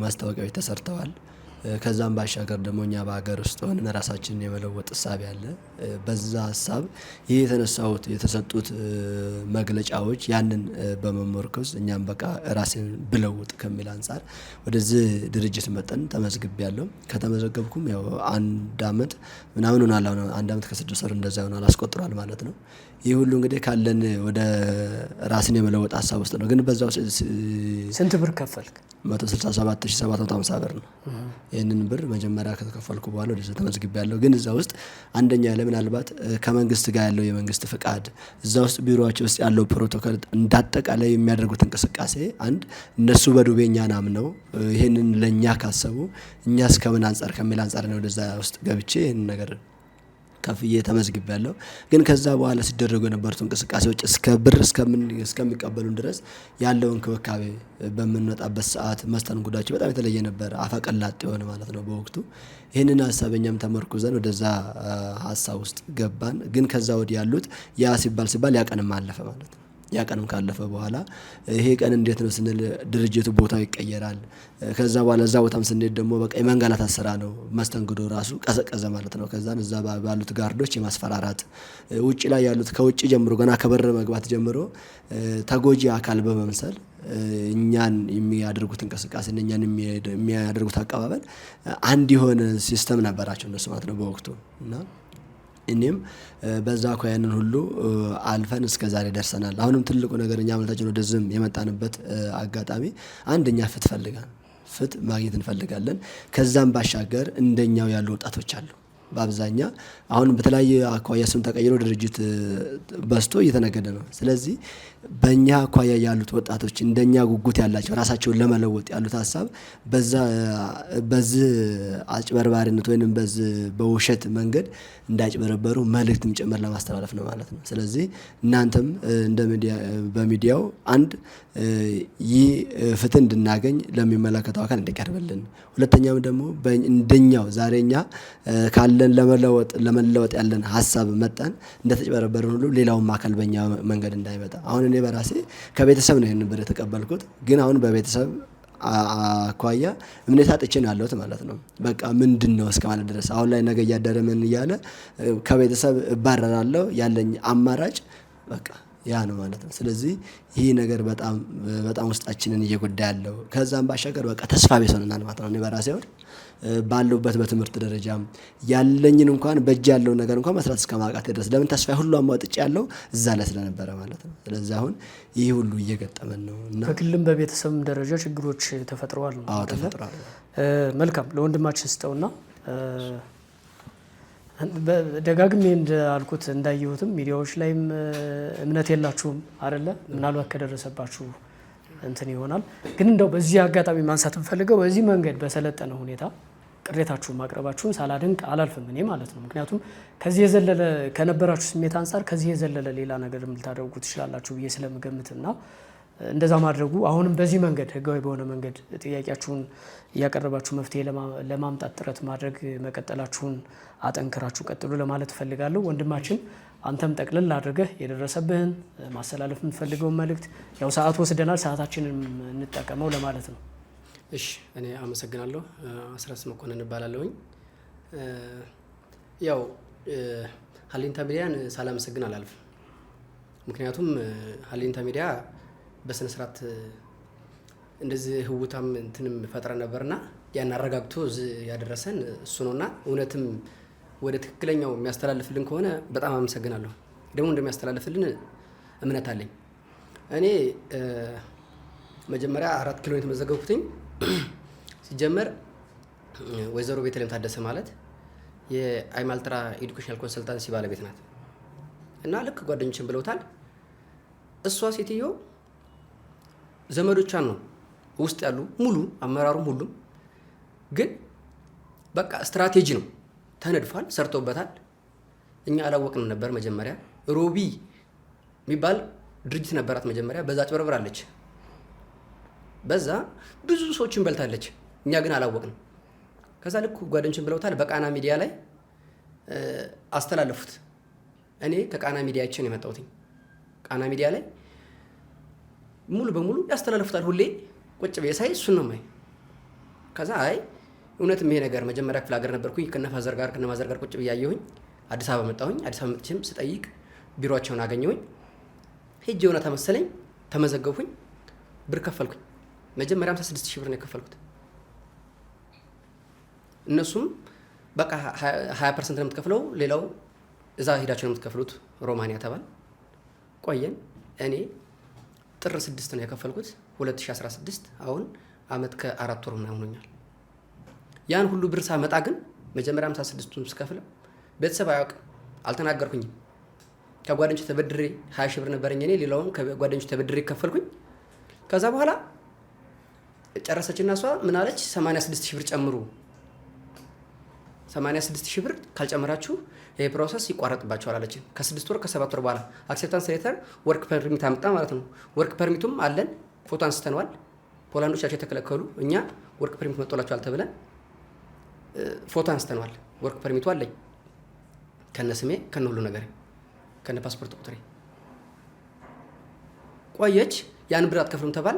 ማስታወቂያዎች ተሰርተዋል። ከዛም ባሻገር ደግሞ እኛ በሀገር ውስጥ ሆነን ራሳችንን የመለወጥ ሀሳብ ያለ በዛ ሀሳብ ይህ የተሰጡት መግለጫዎች ያንን በመመርኮዝ እኛም በቃ ራሴን ብለውጥ ከሚል አንጻር ወደዚህ ድርጅት መጠን ተመዝግቤያለሁ። ከተመዘገብኩም ያው 1 ዓመት ምናምን ሆኗል። 1 ዓመት ከ6 ወር እንደዛ ሆኗል፣ አስቆጥሯል ማለት ነው። ይህ ሁሉ እንግዲህ ካለን ወደ ራስን የመለወጥ ሀሳብ ውስጥ ነው። ግን በዛው ስንት ብር ከፈልክ? 167,750 ብር ነው። ይህንን ብር መጀመሪያ ከተከፈልኩ በኋላ ወደዚህ ተመዝግቤያለሁ። ግን እዛ ውስጥ አንደኛ ምናልባት ከመንግስት ጋር ያለው የመንግስት ፍቃድ፣ እዛ ውስጥ ቢሮቸው ውስጥ ያለው ፕሮቶኮል፣ እንዳጠቃላይ የሚያደርጉት እንቅስቃሴ እነሱ በዱቤ እኛን አምነው ይህንን ለእኛ ካሰቡ እኛ እስከምን አንጻር ከሚል አንጻር ነው ወደዛ ውስጥ ገብቼ ይህንን ነገር ከፍዬ ተመዝግቤያለሁ። ግን ከዛ በኋላ ሲደረጉ የነበሩት እንቅስቃሴዎች እስከ ብር እስከሚቀበሉን ድረስ ያለው እንክብካቤ በምንወጣበት ሰዓት መስተንግዷቸው በጣም የተለየ ነበር። አፈቀላጤ የሆነ ማለት ነው በወቅቱ። ይህንን ሀሳብ እኛም ተመርኩዘን ወደዛ ሀሳብ ውስጥ ገባን። ግን ከዛ ወዲህ ያሉት ያ ሲባል ያቀንም አለፈ ማለት ነው። ያቀንም ካለፈ በኋላ ይሄ ቀን እንዴት ነው ስንል ድርጅቱ ቦታው ይቀየራል። ከዛ በኋላ እዛ ቦታም ስንሄድ ደግሞ በቃ የመንገላታት ስራ ነው። መስተንግዶ ራሱ ቀዘቀዘ ማለት ነው። ከዛን እዛ ባሉት ጋርዶች የማስፈራራት ውጭ ላይ ያሉት ከውጭ ጀምሮ ገና ከበር መግባት ጀምሮ ተጎጂ አካል በመምሰል እኛን የሚያደርጉት እንቅስቃሴ እኛን የሚያደርጉት አቀባበል አንድ የሆነ ሲስተም ነበራቸው እነሱ ማለት ነው በወቅቱ እና እኔም በዛ ያንን ሁሉ አልፈን እስከ ዛሬ ደርሰናል። አሁንም ትልቁ ነገር እኛ ማለታችን ወደዚህም የመጣንበት አጋጣሚ አንደኛ ፍትህ ማግኘት እንፈልጋለን። ከዛም ባሻገር እንደኛው ያሉ ወጣቶች አሉ። በአብዛኛው አሁን በተለያየ አኳያ ስም ተቀይሮ ድርጅት በስቶ እየተነገደ ነው። ስለዚህ በእኛ አኳያ ያሉት ወጣቶች እንደኛ ጉጉት ያላቸው ራሳቸውን ለመለወጥ ያሉት ሀሳብ በዚህ አጭበርባሪነት ወይንም በዚህ በውሸት መንገድ እንዳጭበረበሩ መልእክትም ጭምር ለማስተላለፍ ነው ማለት ነው። ስለዚህ እናንተም በሚዲያው ይህ ፍትህ እንድናገኝ ለሚመለከተው አካል እንዲቀርብልን፣ ሁለተኛም ደግሞ እንደኛው ዛሬኛ ካለን ያለን ለመለወጥ ያለን ሀሳብ መጠን እንደተጨበረበረን ሁሉ ሌላውን አካል በእኛ መንገድ እንዳይመጣ አሁን እኔ በራሴ ከቤተሰብ ነው ይህን ብር የተቀበልኩት። ግን አሁን በቤተሰብ አኳያ እምነት አጥቼ ነው ያለሁት ማለት ነው። በቃ ምንድን ነው እስከ ማለት ድረስ አሁን ላይ ነገ እያደረ ምን እያለ ከቤተሰብ እባረራለሁ ያለኝ አማራጭ በቃ ያ ነው ማለት ነው። ስለዚህ ይህ ነገር በጣም ውስጣችንን እየጎዳ ያለው ከዛም ባሻገር በቃ ተስፋ ቢስ ሆነናል ማለት ነው። እኔ በራሴ አሁን ባለሁበት በትምህርት ደረጃ ያለኝን እንኳን በእጅ ያለው ነገር እንኳን መስራት እስከማቃት ድረስ ለምን ተስፋ ሁሉ አሟጥጬ ያለው እዛ ላይ ስለነበረ ማለት ነው። ስለዚህ አሁን ይህ ሁሉ እየገጠመን ነው እና በግልም በቤተሰብም ደረጃ ችግሮች ተፈጥረዋል ነው። አዎ ተፈጥሯል። መልካም ለወንድማችን ስጠውና ደጋግሜ እንዳልኩት እንዳየሁትም ሚዲያዎች ላይም እምነት የላችሁም አይደለ? ምናልባት ከደረሰባችሁ እንትን ይሆናል። ግን እንደው በዚህ አጋጣሚ ማንሳት እንፈልገው በዚህ መንገድ በሰለጠነ ሁኔታ ቅሬታችሁን ማቅረባችሁን ሳላደንቅ አላልፍም እኔ ማለት ነው። ምክንያቱም ከዚህ የዘለለ ከነበራችሁ ስሜት አንጻር ከዚህ የዘለለ ሌላ ነገር ልታደርጉ ትችላላችሁ ብዬ ስለምገምትና እንደዛ ማድረጉ አሁንም በዚህ መንገድ ህጋዊ በሆነ መንገድ ጥያቄያችሁን እያቀረባችሁ መፍትሄ ለማምጣት ጥረት ማድረግ መቀጠላችሁን አጠንክራችሁ ቀጥሉ ለማለት እፈልጋለሁ። ወንድማችን አንተም ጠቅልል አድርገህ የደረሰብህን ማስተላለፍ የምትፈልገውን መልእክት ያው ሰዓት ወስደናል፣ ሰዓታችንን እንጠቀመው ለማለት ነው። እሺ እኔ አመሰግናለሁ። አስረስ መኮንን እባላለሁኝ። ያው ሀሌንታ ሚዲያን ሳላመሰግን አላልፍም። ምክንያቱም ሀሌንታ ሚዲያ በስነ ስርዓት እንደዚህ ህውታም እንትንም ፈጥረን ነበርና ያን አረጋግቶ ያደረሰን እሱ ነውና እውነትም ወደ ትክክለኛው የሚያስተላልፍልን ከሆነ በጣም አመሰግናለሁ። ደግሞ እንደሚያስተላልፍልን እምነት አለኝ። እኔ መጀመሪያ 4 ኪሎ የተመዘገብኩትኝ ሲጀመር ወይዘሮ ቤተልሔም ታደሰ ማለት የአይማልትራ ኤዱኬሽናል ኮንሰልታንሲ ባለቤት ናት እና ልክ ጓደኞችን ብለውታል። እሷ ሴትዮ ዘመዶቿን ነው ውስጥ ያሉ ሙሉ አመራሩም ሁሉም ግን በቃ ስትራቴጂ ነው ተነድፏል፣ ሰርተውበታል። እኛ አላወቅንም ነበር። መጀመሪያ ሮቢ የሚባል ድርጅት ነበራት መጀመሪያ፣ በዛ ጭበርብራለች፣ በዛ ብዙ ሰዎችን በልታለች። እኛ ግን አላወቅንም። ከዛ ልክ ጓደኞችን ብለውታል፣ በቃና ሚዲያ ላይ አስተላለፉት። እኔ ከቃና ሚዲያችን የመጣሁት ቃና ሚዲያ ላይ ሙሉ በሙሉ ያስተላልፉታል። ሁሌ ቁጭ ብዬ ሳይ እሱን ነው ማይ። ከዛ አይ እውነትም ይሄ ነገር መጀመሪያ ክፍለ ሀገር ነበርኩኝ ከነማዘር ጋር ቁጭ ብዬ አየሁኝ። አዲስ አበባ መጣሁኝ። አዲስ አበባ መጥቼም ስጠይቅ ቢሮአቸውን አገኘሁኝ። ሄጄ እውነታ መሰለኝ ተመዘገብኩኝ፣ ብር ከፈልኩኝ። መጀመሪያ 56,000 ብር ነው የከፈልኩት። እነሱም በቃ 20% ነው የምትከፍለው፣ ሌላው እዛ ሄዳችሁ ነው የምትከፍሉት ሮማኒያ ተባል። ቆየን። እኔ ጥር 6 ነው የከፈልኩት 2016። አሁን አመት ከ4 ወር ምናምን ሆኖኛል። ያን ሁሉ ብር ሳመጣ ግን መጀመሪያ 56ቱን ስከፍለው ቤተሰብ አያውቅም፣ አልተናገርኩኝም። ከጓደኞች ተበድሬ 20,000 ብር ነበረኝ እኔ፣ ሌላውን ከጓደኞች ተበድሬ ከፈልኩኝ። ከዛ በኋላ ጨረሰችና እሷ ምን አለች? 86,000 ብር ጨምሩ፣ 86,000 ብር ካልጨመራችሁ ይሄ ፕሮሰስ ይቋረጥባችኋል አለችን። ከ6 ወር ከ7 ወር በኋላ አክሴፕታንስ ሌተር ወርክ ፐርሚት አመጣ ማለት ነው። ወርክ ፐርሚቱም አለን፣ ፎቶ አንስተነዋል። ፖላንዶቻቸው የተከለከሉ እኛ ወርክ ፐርሚት መጥቶላቸዋል ተብለን ፎቶ አንስተነዋል። ወርክ ፐርሚቱ አለኝ ከነ ስሜ ከነ ሁሉ ነገር ከነ ፓስፖርት ቁጥሬ። ቆየች። ያን ብር አትከፍሉም ተባል።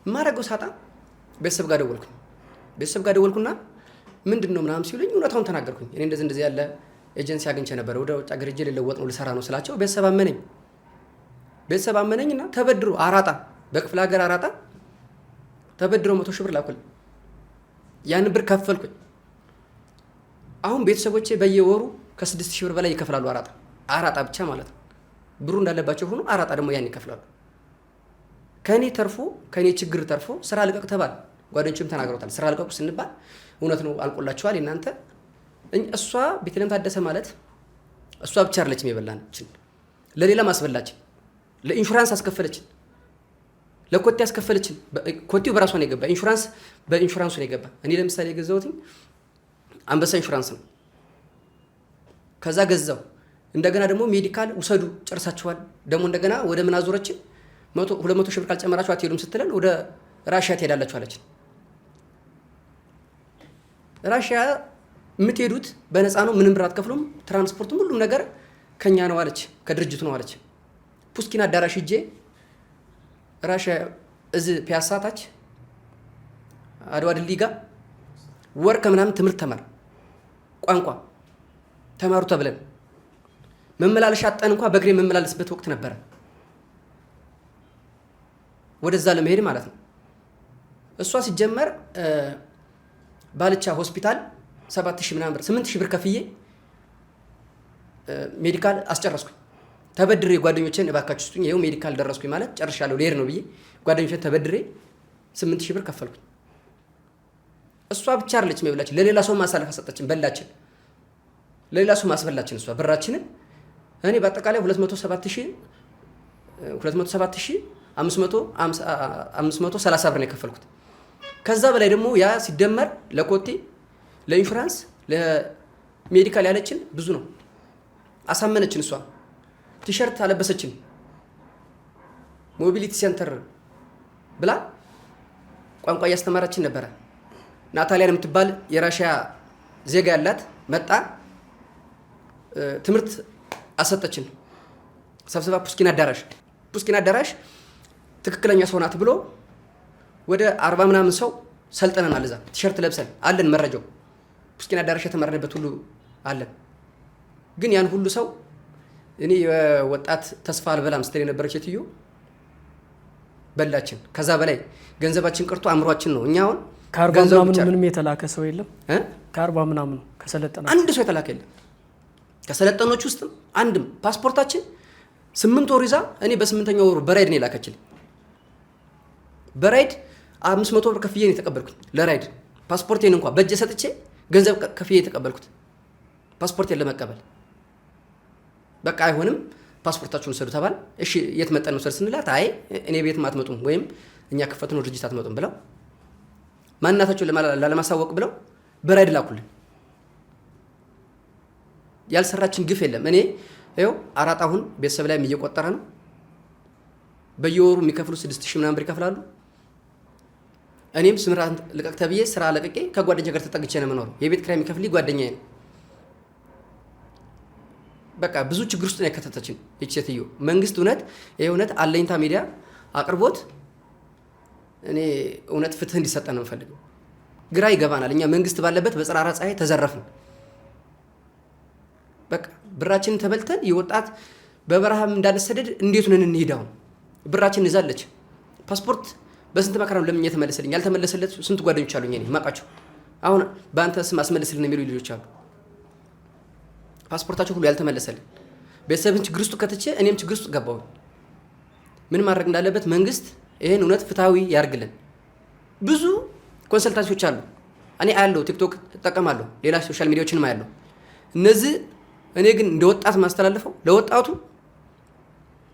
ማረገው ሳጣ ቤተሰብ ጋር ደወልኩና ምንድን ነው ምናምን ሲሉኝ እውነታውን ተናገርኩኝ። እኔ እንደዚህ ያለ ኤጀንሲ አግኝቼ ነበር፣ ወደ ውጭ ሀገር ሄጄ ልለወጥ ነው ልሰራ ነው ስላቸው ቤተሰብ አመነኝና ተበድሮ አራጣ በክፍለ ሀገር አራጣ ተበድሮ 100,000 ብር ላኩልኝ። ያን ብር ከፈልኩኝ። አሁን ቤተሰቦቼ በየወሩ ከ6,000 ብር በላይ ይከፍላሉ። አራጣ ብቻ ማለት ነው። ብሩ እንዳለባቸው ሆኖ አራጣ ደግሞ ያን ይከፍላሉ። ከኔ ችግር ተርፎ ስራ ልቀቅ ተባል። ጓደኞችም ተናግረውታል። ስራ ልቀቁ ስንባል እውነት ነው አልቆላችኋል እናንተ። እሷ ቤተልሔም ታደሰ ማለት እሷ ብቻ አይደለችም የበላችን፣ ለሌላ ማስበላችን፣ ለኢንሹራንስ አስከፈለችን፣ ለኮቴ አስከፈለችን። ኮቴው በራሷ ነው የገባ፣ ኢንሹራንስ በኢንሹራንሱ ነው የገባ። እኔ ለምሳሌ የገዛሁት አንበሳ ኢንሹራንስ ነው። ከዛ ገዛው። እንደገና ደግሞ ሜዲካል ውሰዱ ጨርሳችኋል፣ ደግሞ እንደገና ወደ ምን አዞረችን? 200,000 ብር ካልጨመራችሁ አትሄዱም ስትለን ወደ ራሽያ ትሄዳላችሁ አለችን። ራሽያ የምትሄዱት በነፃ ነው፣ ምንም ብር አትከፍሉም፣ ትራንስፖርቱም ሁሉም ነገር ከኛ ነው አለች፣ ከድርጅቱ ነው አለች። ፑስኪን አዳራሽ ሂጄ ራሻ እዚህ ፒያሳ ታች አድዋ ድልድይ ጋር ወር ከምናምን ትምህርት ተማር ቋንቋ ተማሩ ተብለን መመላለሻ አጣን እንኳን በእግሬ መመላለስበት ወቅት ነበረ። ወደዛ ለመሄድ ማለት ነው። እሷ ሲጀመር ባልቻ ሆስፒታል 7000 ምናምን ብር 8000 ብር ከፍዬ ሜዲካል አስጨረስኩኝ። ተበድሬ ጓደኞቼን እባካችሁ ስጡኝ ይሄው ሜዲካል ደረስኩኝ ማለት ጨርሻለሁ ልሄድ ነው ብዬ ጓደኞቼን ተበድሬ 8000 ብር ከፈልኩኝ። እሷ ብቻ አይደለችም የበላችን፣ ለሌላ ሰው ማሳለፍ ሰጠችን፣ በላችን፣ ለሌላ ሰው ማስበላችን እሷ ብራችንን። እኔ በአጠቃላይ 207,530 ብር ነው የከፈልኩት። ከዛ በላይ ደግሞ ያ ሲደመር ለኮቴ ለኢንሹራንስ ለሜዲካል ያለችን ብዙ ነው። አሳመነችን። እሷ ቲሸርት አለበሰችን ሞቢሊቲ ሴንተር ብላ ቋንቋ እያስተማራችን ነበረ። ናታሊያን የምትባል የራሽያ ዜጋ ያላት መጣ ትምህርት አሰጠችን። ሰብሰባ ፑስኪን አዳራሽ ትክክለኛ ሰው ናት ብሎ ወደ 40 ምናምን ሰው ሰልጠነናል። እዛ ቲሸርት ለብሰን አለን መረጃው ፑስኪን አዳራሽ የተመረነበት ሁሉ አለን። ግን ያን ሁሉ ሰው እኔ የወጣት ተስፋ አልበላም ስትል የነበረች ሴትዮ በላችን። ከዛ በላይ ገንዘባችን ቀርቶ አእምሯችን ነው። እኛ አሁን ከ40 ምናምን ምንም የተላከ ሰው የለም። ከ40 ምናምን ከሰለጠና አንድ ሰው የተላከ የለም። ከሰለጠኖች ውስጥም አንድም ፓስፖርታችን 8 ወር ይዛ እኔ በ8ኛው ወሩ በራይድ ነው የላከችልኝ። በራይድ 500 ብር ከፍዬ ነው የተቀበልኩት ለራይድ። ፓስፖርቴን እንኳን በእጄ ሰጥቼ ገንዘብ ከፍዬ የተቀበልኩት ፓስፖርቴን ለመቀበል። በቃ አይሆንም ፓስፖርታችሁን ወሰዱ ተባል። እሺ የት መጠን ነው ስንላት አይ እኔ ቤት አትመጡም ወይም እኛ ከፈትነው ድርጅት አትመጡም ብለው ማንነታቸውን ላለማሳወቅ ብለው በራይድ ላኩልን። ያልሰራችን ግፍ የለም። እኔ ይኸው አራጣ አሁን ቤተሰብ ላይ እየቆጠረ ነው። በየወሩ የሚከፍሉ 6000 ምናምን ብር ይከፍላሉ። እኔም ስምራት ልቀቅ ተብዬ ስራ ለቅቄ ከጓደኛ ጋር ተጠግቼ ነው የምኖረው። የቤት ኪራይ የሚከፍልኝ ጓደኛዬ ነው። በቃ ብዙ ችግር ውስጥ ነው የከተተችን ይህች ሴትዮ። መንግስት እውነት አለኝታ ሚዲያ አቅርቦት እኔ እውነት ፍትህ እንዲሰጠን ነው የምፈልገው። ግራ ይገባናል። እኛ መንግስት ባለበት በፀራራ ፀሐይ ተዘረፍን። በቃ ብራችንን ተበልተን የወጣት በበረሃም እንዳንሰደድ እንዴት ነን እንሄዳው? ብራችንን ይዛለች። ፓስፖርት በስንት መከራ ነው ለምን የተመለሰልኝ? ያልተመለሰለት ስንት ጓደኞች አሉኝ እኔ ማቃቸው። አሁን በአንተ ስም አስመልስልን የሚሉ ልጆች አሉ። ፓስፖርታቸው ሁሉ ያልተመለሰልን። ቤተሰብን ችግር ውስጥ ከተቼ እኔም ችግር ውስጥ ገባሁ። ምን ማድረግ እንዳለበት መንግስት ይሄን እውነት ፍትሃዊ ያርግልን። ብዙ ኮንሰልታንሲዎች አሉ። እኔ አያለሁ፣ ቲክቶክ እጠቀማለሁ፣ ሌላ ሶሻል ሚዲያዎችንም አያለሁ። እነዚህ እኔ ግን እንደ ወጣት ማስተላለፈው ለወጣቱ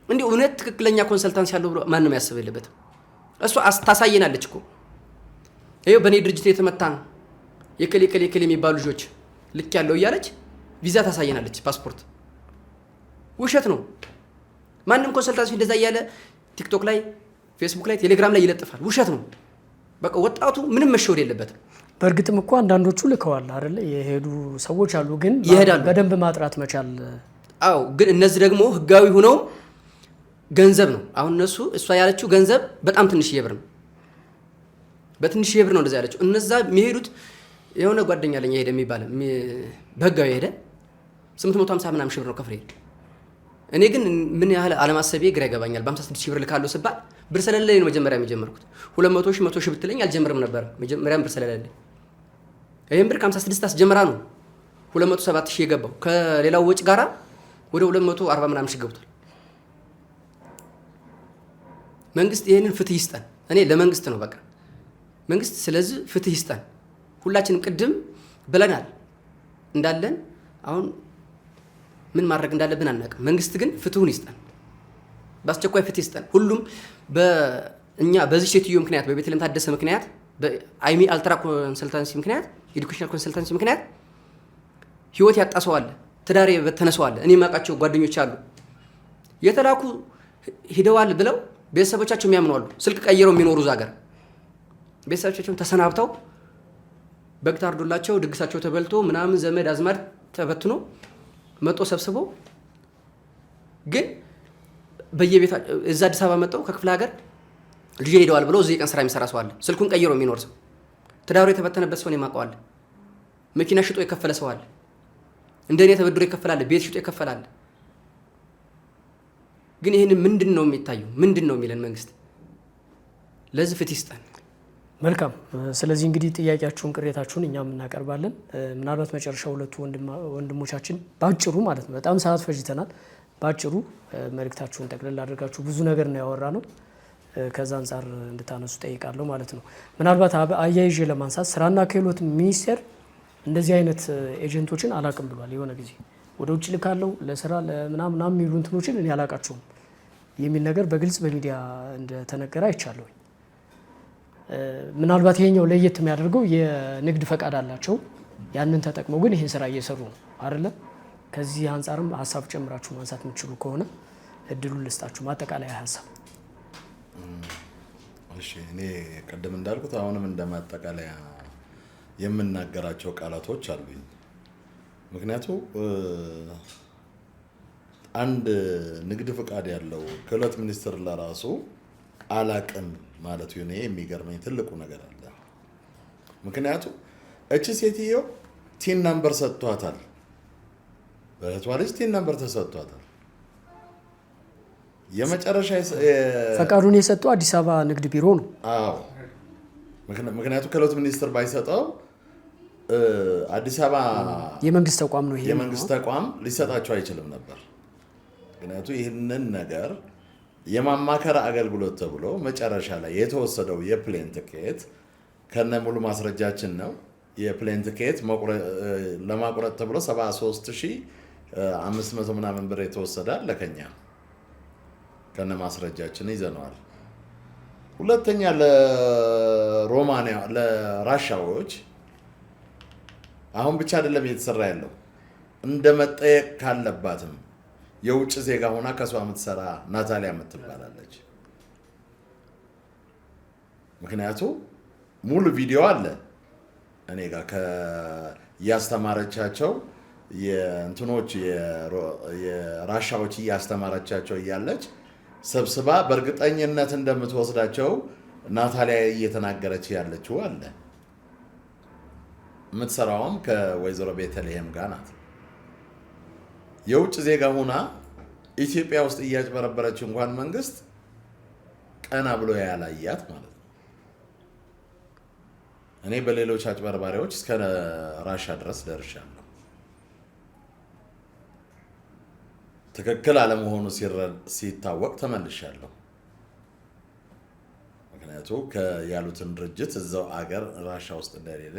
እንዲህ እውነት ትክክለኛ ኮንሰልታንሲ ያለው ብሎ ማንም ያስብ የለበትም። እሷ ታሳየናለች እኮ ይኸው በእኔ ድርጅት የተመታ የከሌ የሚባሉ ልጆች ልክ ያለው እያለች ቪዛ ታሳየናለች። ፓስፖርት ውሸት ነው። ማንም ኮንሰልታንሲ እንደዛ እያለ ቲክቶክ ላይ፣ ፌስቡክ ላይ፣ ቴሌግራም ላይ ይለጥፋል። ውሸት ነው። በቃ ወጣቱ ምንም መሸወድ የለበትም። በእርግጥም እኮ አንዳንዶቹ ልከዋል አይደለ? የሄዱ ሰዎች አሉ፣ ግን በደንብ ማጥራት መቻል። አዎ፣ ግን እነዚህ ደግሞ ህጋዊ ሆነው ገንዘብ ነው። አሁን እሷ ያለችው ገንዘብ በጣም ትንሽዬ ብር ነው። በትንሽዬ ብር ነው እንደዛ ያለችው። እነዛ የሚሄዱት የሆነ ጓደኛ አለኝ ሄደ የሚባል በህጋዊ ሄደ 850 ምናምን ሺህ ብር ነው ከፍሬ። እኔ ግን ምን ያህል አለማሰቤ ግራ ይገባኛል። በ56 ሺህ ብር ልካለሁ ስባል ብር ስለሌለኝ ነው መጀመሪያ የጀመርኩት። 200 ሺህ 100 ሺህ ብትለኝ አልጀምርም ነበር። መጀመሪያም ብር ስለሌለኝ ይሄን ብር ከ56 አስጀምራ ነው 207 ሺህ የገባው። ከሌላው ወጪ ጋራ ወደ 240 ምናምን ሺህ ገብቷል። መንግስት ይሄንን ፍትህ ይስጠን። እኔ ለመንግስት ነው በቃ መንግስት ስለዚህ ፍትህ ይስጠን። ሁላችንም ቅድም ብለናል እንዳለን አሁን ምን ማድረግ እንዳለብን አናውቅም። መንግስት ግን ፍትሁን ይስጠን፣ በአስቸኳይ ፍትህ ይስጠን። ሁሉም በእኛ በዚህ ሴትዮ ምክንያት በቤተልሔም ታደሰ ምክንያት በአይሚ አልትራ ኮንሰልታንሲ ምክንያት ኤዱኬሽናል ኮንሰልታንሲ ምክንያት ህይወት ያጣሰው አለ፣ ትዳር የበተነሰው አለ። እኔ የማውቃቸው ጓደኞች አሉ የተላኩ ሂደዋል ብለው ቤተሰቦቻቸው የሚያምኑ አሉ። ስልክ ቀይረው የሚኖሩ እዛ ሀገር ቤተሰቦቻቸውን ተሰናብተው በግ ታርዶላቸው ድግሳቸው ተበልቶ ምናምን ዘመድ አዝማድ ተበትኖ መጦ ሰብስቦ ግን በየቤታ እዛ አዲስ አበባ መጣው ከክፍለ ሀገር ልጅ ሄደዋል ብሎ እዚህ ቀን ስራ የሚሰራ ሰው አለ። ስልኩን ቀይሮ የሚኖር ሰው፣ ትዳሩ የተበተነበት ሰው ነው የማውቀው። መኪና ሽጦ የከፈለ ሰው አለ። እንደኔ ተበድሮ ይከፈላል፣ ቤት ሽጦ ይከፈላል። ግን ይሄን ምንድነው የሚታየው? ምንድነው የሚለን መንግስት? ለዚህ ፍትህ ይስጠን። መልካም። ስለዚህ እንግዲህ ጥያቄያችሁን ቅሬታችሁን እኛም እናቀርባለን። ምናልባት መጨረሻ ሁለቱ ወንድሞቻችን ባጭሩ ማለት ነው፣ በጣም ሰዓት ፈጅተናል፣ ባጭሩ መልእክታችሁን ጠቅልል አድርጋችሁ ብዙ ነገር ነው ያወራ ነው፣ ከዛ አንጻር እንድታነሱ ጠይቃለሁ ማለት ነው። ምናልባት አያይዤ ለማንሳት ስራና ክህሎት ሚኒስቴር እንደዚህ አይነት ኤጀንቶችን አላቅም ብሏል። የሆነ ጊዜ ወደ ውጭ ልካለው ለስራ ለምናምን የሚሉ እንትኖችን እኔ አላቃቸውም የሚል ነገር በግልጽ በሚዲያ እንደተነገረ አይቻለሁ። ምናልባት ይሄኛው ለየት የሚያደርገው የንግድ ፈቃድ አላቸው፣ ያንን ተጠቅመው ግን ይህን ስራ እየሰሩ ነው አይደለ? ከዚህ አንጻርም ሀሳብ ጨምራችሁ ማንሳት የምትችሉ ከሆነ እድሉን ልስጣችሁ፣ ማጠቃለያ ሀሳብ። እሺ፣ እኔ ቀደም እንዳልኩት አሁንም እንደማጠቃለያ የምናገራቸው ቃላቶች አሉኝ። ምክንያቱም አንድ ንግድ ፍቃድ ያለው ክህሎት ሚኒስትር ለራሱ አላቅም ማለቱ እኔ የሚገርመኝ ትልቁ ነገር አለ። ምክንያቱም እቺ ሴትዮ ቲን ነምበር ሰጥቷታል፣ በእህቷ ልጅ ቲን ነምበር ተሰጥቷታል። የመጨረሻ ፈቃዱን የሰጠው አዲስ አበባ ንግድ ቢሮ ነው። አዎ፣ ምክንያቱም ክህሎት ሚኒስትር ባይሰጠው አዲስ አበባ የመንግስት ተቋም ነው፣ ይሄ የመንግስት ተቋም ሊሰጣቸው አይችልም ነበር። ምክንያቱም ይህንን ነገር የማማከር አገልግሎት ተብሎ መጨረሻ ላይ የተወሰደው የፕሌን ትኬት ከነ ሙሉ ማስረጃችን ነው። የፕሌን ትኬት ለማቁረጥ ተብሎ 73500 ምናምን ብር የተወሰደ አለ ከኛ ከነ ማስረጃችን ይዘነዋል። ሁለተኛ ለሮማኒያ ለራሻዎች አሁን ብቻ አይደለም እየተሰራ ያለው፣ እንደ መጠየቅ ካለባትም የውጭ ዜጋ ሆና ከሷ የምትሰራ ናታሊያ የምትባላለች። ምክንያቱም ሙሉ ቪዲዮ አለ እኔ ጋር እያስተማረቻቸው የእንትኖች የራሻዎች እያስተማረቻቸው እያለች ሰብስባ በእርግጠኝነት እንደምትወስዳቸው ናታሊያ እየተናገረች ያለችው አለ። የምትሰራውም ከወይዘሮ ቤተልሔም ጋር ናት። የውጭ ዜጋ ሆና ኢትዮጵያ ውስጥ እያጭበረበረች እንኳን መንግስት ቀና ብሎ ያላያት ማለት ነው። እኔ በሌሎች አጭበርባሪዎች እስከ ራሻ ድረስ ደርሻለሁ። ትክክል አለመሆኑ ሲታወቅ ተመልሻለሁ። ምክንያቱም ያሉትን ድርጅት እዛው አገር ራሻ ውስጥ እንደሌለ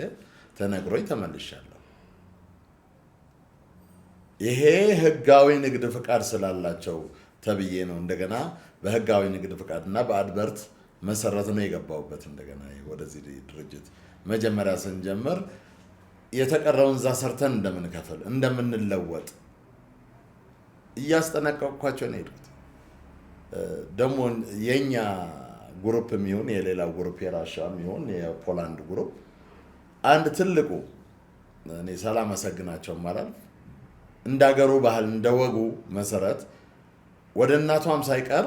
ተነግሮኝ ተመልሻለሁ። ይሄ ህጋዊ ንግድ ፍቃድ ስላላቸው ተብዬ ነው እንደገና በህጋዊ ንግድ ፍቃድ እና በአድበርት መሰረት ነው የገባውበት። እንደገና ወደዚህ ድርጅት መጀመሪያ ስንጀምር የተቀረውን እዛ ሰርተን እንደምንከፍል እንደምንለወጥ እያስጠነቀቅኳቸው ነው የሄድኩት። ደግሞ የኛ ግሩፕ የሚሆን የሌላው ግሩፕ የራሻ የሚሆን የፖላንድ ግሩፕ አንድ ትልቁ እኔ ሳላመሰግናቸው ማለት እንዳገሩ ባህል እንደወጉ መሰረት ወደ እናቷም ሳይቀር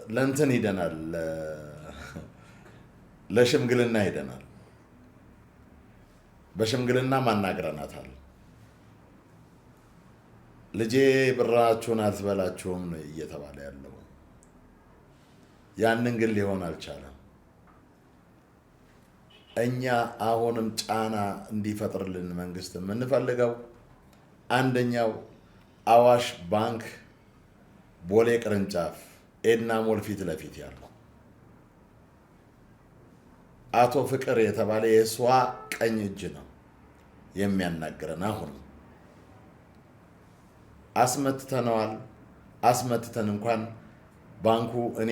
ለእንትን ሄደናል፣ ለሽምግልና ሄደናል። በሽምግልና ማናገረናታል። ልጄ ብራችሁን አትበላችሁም ነው እየተባለ ያለው። ያንን ግን ሊሆን አልቻለም። እኛ አሁንም ጫና እንዲፈጥርልን መንግስት የምንፈልገው አንደኛው አዋሽ ባንክ ቦሌ ቅርንጫፍ ኤድና ሞል ፊት ለፊት ያለው አቶ ፍቅር የተባለ የሷ ቀኝ እጅ ነው የሚያናግረን። አሁን አስመትተነዋል። አስመትተን እንኳን ባንኩ እኔ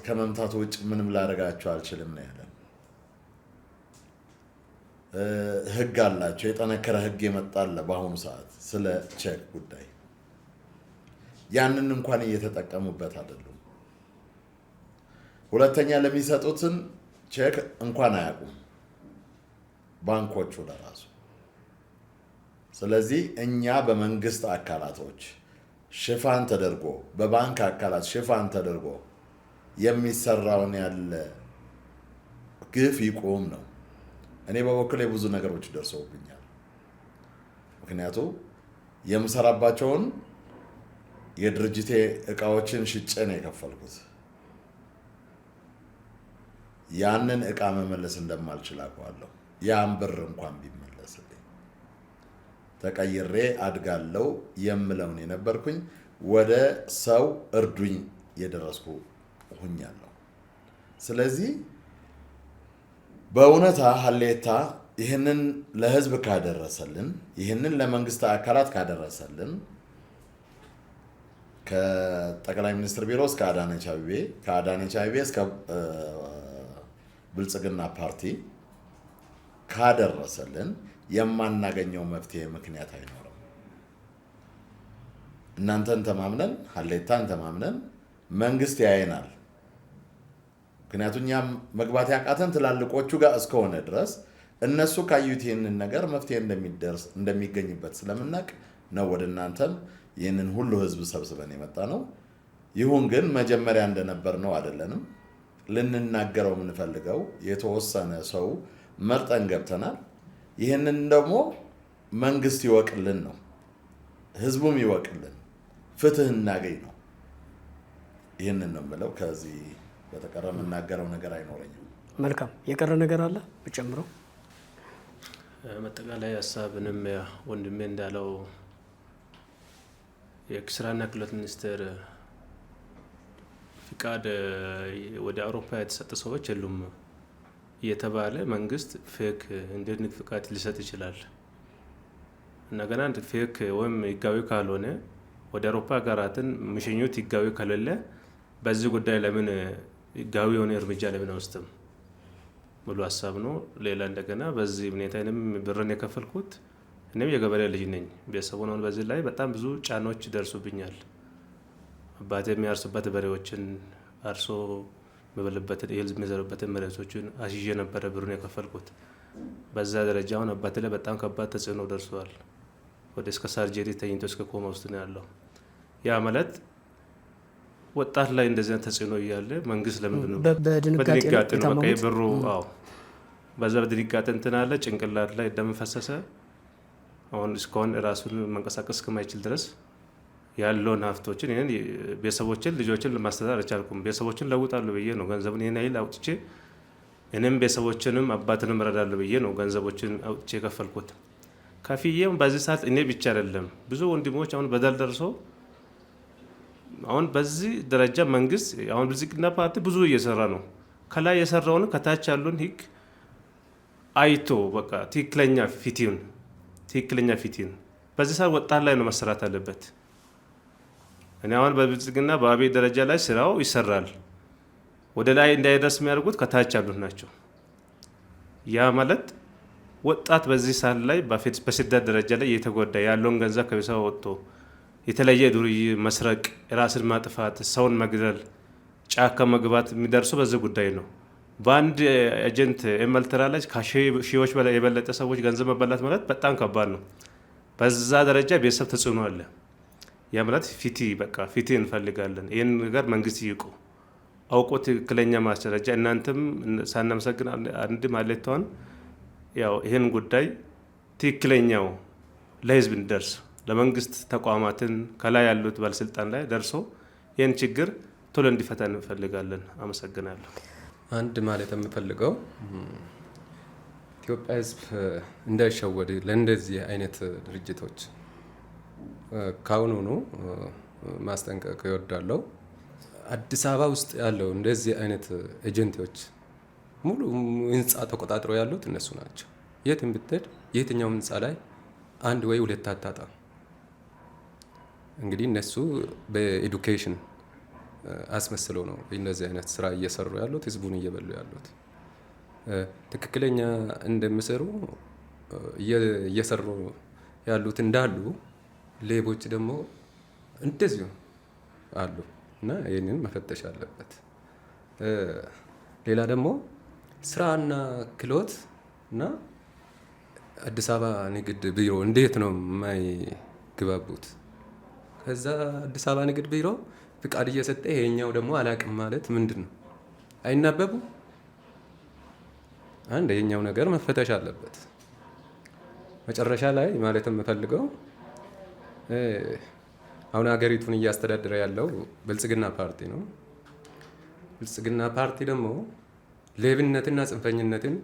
ከመምታቱ ውጭ ምንም ላደርጋቸው አልችልም ነው ያለን። ህግ አላቸው፣ የጠነከረ ህግ የመጣለ በአሁኑ ሰዓት ስለ ቼክ ጉዳይ። ያንን እንኳን እየተጠቀሙበት አይደሉም። ሁለተኛ ለሚሰጡትን ቼክ እንኳን አያውቁም። ባንኮቹ ለራሱ። ስለዚህ እኛ በመንግስት አካላቶች ሽፋን ተደርጎ በባንክ አካላት ሽፋን ተደርጎ የሚሰራውን ያለ ግፍ ይቆም ነው። እኔ በበኩሌ ብዙ ነገሮች ደርሰውብኛል። ምክንያቱም የምሰራባቸውን የድርጅቴ እቃዎችን ሽጬ ነው የከፈልኩት። ያንን እቃ መመለስ እንደማልችል አውቀዋለሁ። ያን ብር እንኳን ቢመለስልኝ ተቀይሬ አድጋለሁ የምለውን የነበርኩኝ ወደ ሰው እርዱኝ የደረስኩ ሁኛለሁ። ስለዚህ በእውነታ ሀሌታ ይህንን ለህዝብ ካደረሰልን፣ ይህንን ለመንግስት አካላት ካደረሰልን ከጠቅላይ ሚኒስትር ቢሮ እስከ አዳነች አቤቤ፣ ከአዳነች አቤቤ እስከ ብልጽግና ፓርቲ ካደረሰልን የማናገኘው መፍትሄ ምክንያት አይኖርም። እናንተን ተማምነን ሀሌታን ተማምነን መንግስት ያየናል። ምክንያቱም እኛም መግባት ያቃተን ትላልቆቹ ጋር እስከሆነ ድረስ እነሱ ካዩት ይህንን ነገር መፍትሄ እንደሚገኝበት ስለምናቅ ነው ወደ እናንተም ይህንን ሁሉ ህዝብ ሰብስበን የመጣ ነው። ይሁን ግን መጀመሪያ እንደነበር ነው አይደለንም። ልንናገረው የምንፈልገው የተወሰነ ሰው መርጠን ገብተናል። ይህንን ደግሞ መንግስት ይወቅልን ነው፣ ህዝቡም ይወቅልን፣ ፍትህ እናገኝ ነው። ይህንን ነው የምለው። ከዚህ በተቀረ የምናገረው ነገር አይኖረኝም። መልካም። የቀረ ነገር አለ ብጨምረው? መጠቃላይ ሀሳብንም ወንድሜ እንዳለው የስራና ክህሎት ሚኒስቴር ፍቃድ ወደ አውሮፓ የተሰጠ ሰዎች የሉም እየተባለ መንግስት ፌክ እንዴት ንግድ ፍቃድ ሊሰጥ ይችላል? እንደገና ፌክ ወይም ህጋዊ ካልሆነ ወደ አውሮፓ ሀገራትን ምሽኙት ህጋዊ ከሌለ በዚህ ጉዳይ ለምን ህጋዊ የሆነ እርምጃ ለምን አይወስድም ሙሉ ሀሳብ ነው። ሌላ እንደገና በዚህ ሁኔታንም ብርን የከፈልኩት እኔም የገበሬ ልጅ ነኝ። ቤተሰቡን አሁን በዚህ ላይ በጣም ብዙ ጫናዎች ደርሱብኛል። አባቴ የሚያርሱበት በሬዎችን አርሶ የሚበልበትን እህል የሚዘሩበትን መሬቶችን አሽዤ ነበረ ብሩን የከፈልኩት። በዛ ደረጃ አሁን አባቴ ላይ በጣም ከባድ ተጽዕኖ ደርሷል። ወደ እስከ ሳርጀሪ ተኝቶ እስከ ኮማ ውስጥ ነው ያለው። ያ ማለት ወጣት ላይ እንደዚህ ተጽዕኖ እያለ መንግስት ለምንድን ነው በድንጋጤ ነው በቃ ብሩ በዛ በድንጋጤ እንትን አለ ጭንቅላት ላይ ደም ፈሰሰ። አሁን እስካሁን ራሱን መንቀሳቀስ እስከማይችል ድረስ ያለውን ሀብቶችን ይሄን ቤተሰቦችን ልጆችን ለማስተዳደር አልቻልኩም። ቤተሰቦችን ለውጣለሁ ብዬ ነው ገንዘቡን ይሄን አይል አውጥቼ እኔም ቤተሰቦችንም አባትንም እረዳለሁ ብዬ ነው ገንዘቦችን አውጥቼ የከፈልኩት። ከፍዬም በዚህ ሰዓት እኔ ብቻ አይደለም ብዙ ወንድሞች አሁን በደል ደርሶ አሁን በዚህ ደረጃ መንግስት አሁን ብልጽግና ፓርቲ ብዙ እየሰራ ነው። ከላይ የሰራውን ከታች ያሉን ህግ አይቶ በቃ ትክክለኛ ፊቲን በዚህ ሰዓት ወጣት ላይ ነው መሰራት አለበት። እኔ አሁን በብልጽግና በአብይ ደረጃ ላይ ስራው ይሰራል። ወደ ላይ እንዳይደርስ የሚያደርጉት ከታች ያሉት ናቸው። ያ ማለት ወጣት በዚህ ሰዓት ላይ በስደት ደረጃ ላይ እየተጎዳ ያለውን ገንዘብ ከቤተሰብ ወጥቶ የተለየ ዱርዬ መስረቅ፣ ራስን ማጥፋት፣ ሰውን መግደል፣ ጫካ መግባት የሚደርሱ በዚህ ጉዳይ ነው። በአንድ ኤጀንት ኤመልትራ ላይ ከሺዎች በላይ የበለጠ ሰዎች ገንዘብ መበላት ማለት በጣም ከባድ ነው። በዛ ደረጃ ቤተሰብ ተጽዕኖ አለ። ያ ማለት ፊቲ እንፈልጋለን። ይህን ነገር መንግስት ይቁ አውቆ ትክክለኛ ማስረጃ እናንተም ሳናመሰግን አንድ ማለቷን ያው ይህን ጉዳይ ትክክለኛው ለህዝብ እንደርስ ለመንግስት ተቋማትን ከላይ ያሉት ባለስልጣን ላይ ደርሶ ይህን ችግር ቶሎ እንዲፈታ እንፈልጋለን። አመሰግናለሁ። አንድ ማለት የምፈልገው ኢትዮጵያ ህዝብ እንዳይሸወድ ለእንደዚህ አይነት ድርጅቶች ካሁኑኑ ማስጠንቀቅ ይወዳለው። አዲስ አበባ ውስጥ ያለው እንደዚህ አይነት ኤጀንቶች ሙሉ ህንፃ ተቆጣጥረው ያሉት እነሱ ናቸው። የትም ብትሄድ የትኛውም ህንፃ ላይ አንድ ወይ ሁለት አታጣም። እንግዲህ እነሱ በኤዱኬሽን አስመስለው ነው እንደዚህ አይነት ስራ እየሰሩ ያሉት፣ ህዝቡን እየበሉ ያሉት። ትክክለኛ እንደሚሰሩ እየሰሩ ያሉት እንዳሉ ሌቦች ደግሞ እንደዚሁ አሉ እና ይህንን መፈተሽ አለበት። ሌላ ደግሞ ስራና ክህሎት እና አዲስ አበባ ንግድ ቢሮ እንዴት ነው የማይግባቡት? ከዛ አዲስ አበባ ንግድ ቢሮ ፍቃድ እየሰጠ ይሄኛው ደግሞ አላቅም ማለት ምንድን ነው? አይናበቡ? አንድ ይሄኛው ነገር መፈተሽ አለበት። መጨረሻ ላይ ማለት የምፈልገው አሁን ሀገሪቱን እያስተዳደረ ያለው ብልጽግና ፓርቲ ነው። ብልጽግና ፓርቲ ደግሞ ሌብነትና ጽንፈኝነትን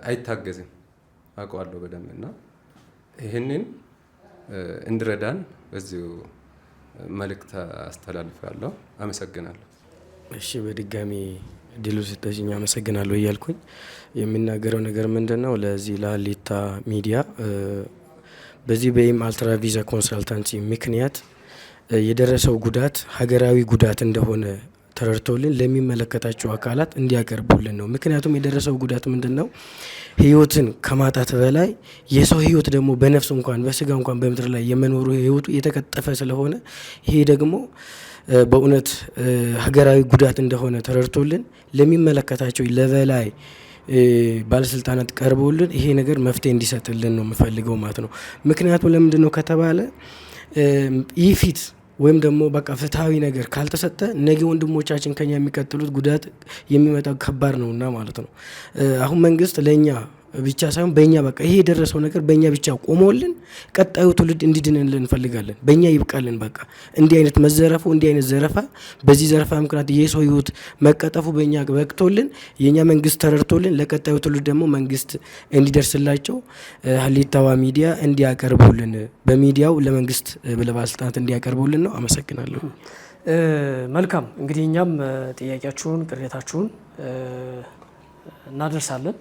አይታገዝም፣ አውቀዋለሁ በደንብ እና ይህንን እንድረዳን በዚሁ መልእክት አስተላልፋለሁ። አመሰግናለሁ። እሺ በድጋሚ ድሉ ስጠሽኝ አመሰግናለሁ እያልኩኝ የሚናገረው ነገር ምንድን ነው? ለዚህ ለሀሌታ ሚዲያ በዚህ በኤም አልትራ ቪዛ ኮንሳልታንሲ ምክንያት የደረሰው ጉዳት ሀገራዊ ጉዳት እንደሆነ ተረድቶልን ለሚመለከታቸው አካላት እንዲያቀርቡልን ነው። ምክንያቱም የደረሰው ጉዳት ምንድን ነው? ህይወትን ከማጣት በላይ የሰው ህይወት ደግሞ በነፍስ እንኳን በስጋ እንኳን በምድር ላይ የመኖሩ ህይወቱ የተቀጠፈ ስለሆነ ይሄ ደግሞ በእውነት ሀገራዊ ጉዳት እንደሆነ ተረድቶልን ለሚመለከታቸው ለበላይ ባለስልጣናት ቀርበውልን ይሄ ነገር መፍትሄ እንዲሰጥልን ነው የምፈልገው ማለት ነው። ምክንያቱም ለምንድን ነው ከተባለ ይህ ፊት ወይም ደግሞ በቃ ፍትሃዊ ነገር ካልተሰጠ ነገ ወንድሞቻችን ከኛ የሚቀጥሉት ጉዳት የሚመጣው ከባድ ነውና ማለት ነው። አሁን መንግስት ለኛ ብቻ ሳይሆን በእኛ በቃ ይሄ የደረሰው ነገር በእኛ ብቻ ቆሞልን ቀጣዩ ትውልድ እንዲድንልን እንፈልጋለን። በእኛ ይብቃልን። በቃ እንዲህ አይነት መዘረፉ እንዲህ አይነት ዘረፋ በዚህ ዘረፋ ምክንያት የሰው ህይወት መቀጠፉ በእኛ በቅቶልን የእኛ መንግስት ተረድቶልን ለቀጣዩ ትውልድ ደግሞ መንግስት እንዲደርስላቸው ሀሌታዋ ሚዲያ እንዲያቀርቡልን በሚዲያው ለመንግስት ለባለስልጣናት እንዲያቀርቡልን ነው። አመሰግናለሁ። መልካም እንግዲህ እኛም ጥያቄያችሁን ቅሬታችሁን እናደርሳለን።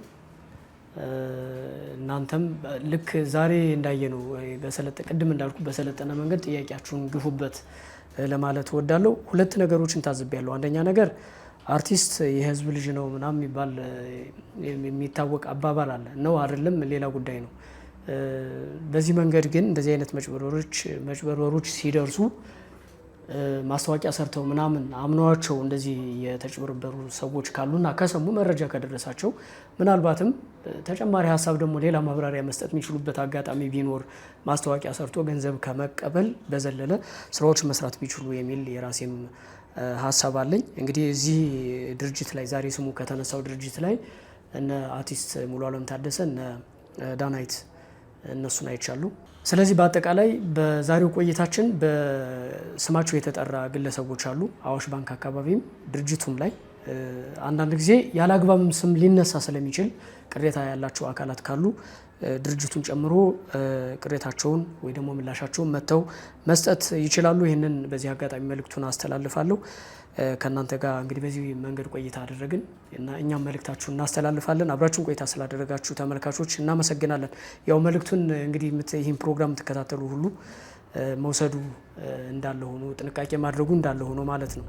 እናንተም ልክ ዛሬ እንዳየነው ቅድም እንዳልኩ በሰለጠነ መንገድ ጥያቄያችሁን ግፉበት ለማለት እወዳለሁ። ሁለት ነገሮችን ታዝቤያለሁ። አንደኛ ነገር አርቲስት የህዝብ ልጅ ነው ምናምን የሚባል የሚታወቅ አባባል አለ ነው አይደለም፣ ሌላ ጉዳይ ነው። በዚህ መንገድ ግን እንደዚህ አይነት መጭበርበሮች ሲደርሱ ማስታወቂያ ሰርተው ምናምን አምነዋቸው እንደዚህ የተጭበረበሩ ሰዎች ካሉና ከሰሙ መረጃ ከደረሳቸው ምናልባትም ተጨማሪ ሀሳብ ደግሞ ሌላ ማብራሪያ መስጠት የሚችሉበት አጋጣሚ ቢኖር ማስታወቂያ ሰርቶ ገንዘብ ከመቀበል በዘለለ ስራዎች መስራት ቢችሉ የሚል የራሴም ሀሳብ አለኝ። እንግዲህ እዚህ ድርጅት ላይ ዛሬ ስሙ ከተነሳው ድርጅት ላይ እነ አርቲስት ሙሉዓለም ታደሰ እነ ዳናይት እነሱን አይቻሉ። ስለዚህ በአጠቃላይ በዛሬው ቆይታችን በስማቸው የተጠራ ግለሰቦች አሉ። አዋሽ ባንክ አካባቢም ድርጅቱም ላይ አንዳንድ ጊዜ ያለ አግባብም ስም ሊነሳ ስለሚችል ቅሬታ ያላቸው አካላት ካሉ ድርጅቱን ጨምሮ ቅሬታቸውን ወይ ደግሞ ምላሻቸውን መጥተው መስጠት ይችላሉ። ይህንን በዚህ አጋጣሚ መልእክቱን አስተላልፋለሁ። ከእናንተ ጋር እንግዲህ በዚህ መንገድ ቆይታ አደረግን እና እኛም መልእክታችሁን እናስተላልፋለን። አብራችሁን ቆይታ ስላደረጋችሁ ተመልካቾች እናመሰግናለን። ያው መልእክቱን እንግዲህ ይህን ፕሮግራም የምትከታተሉ ሁሉ መውሰዱ እንዳለ ሆኖ ጥንቃቄ ማድረጉ እንዳለ ሆኖ ማለት ነው።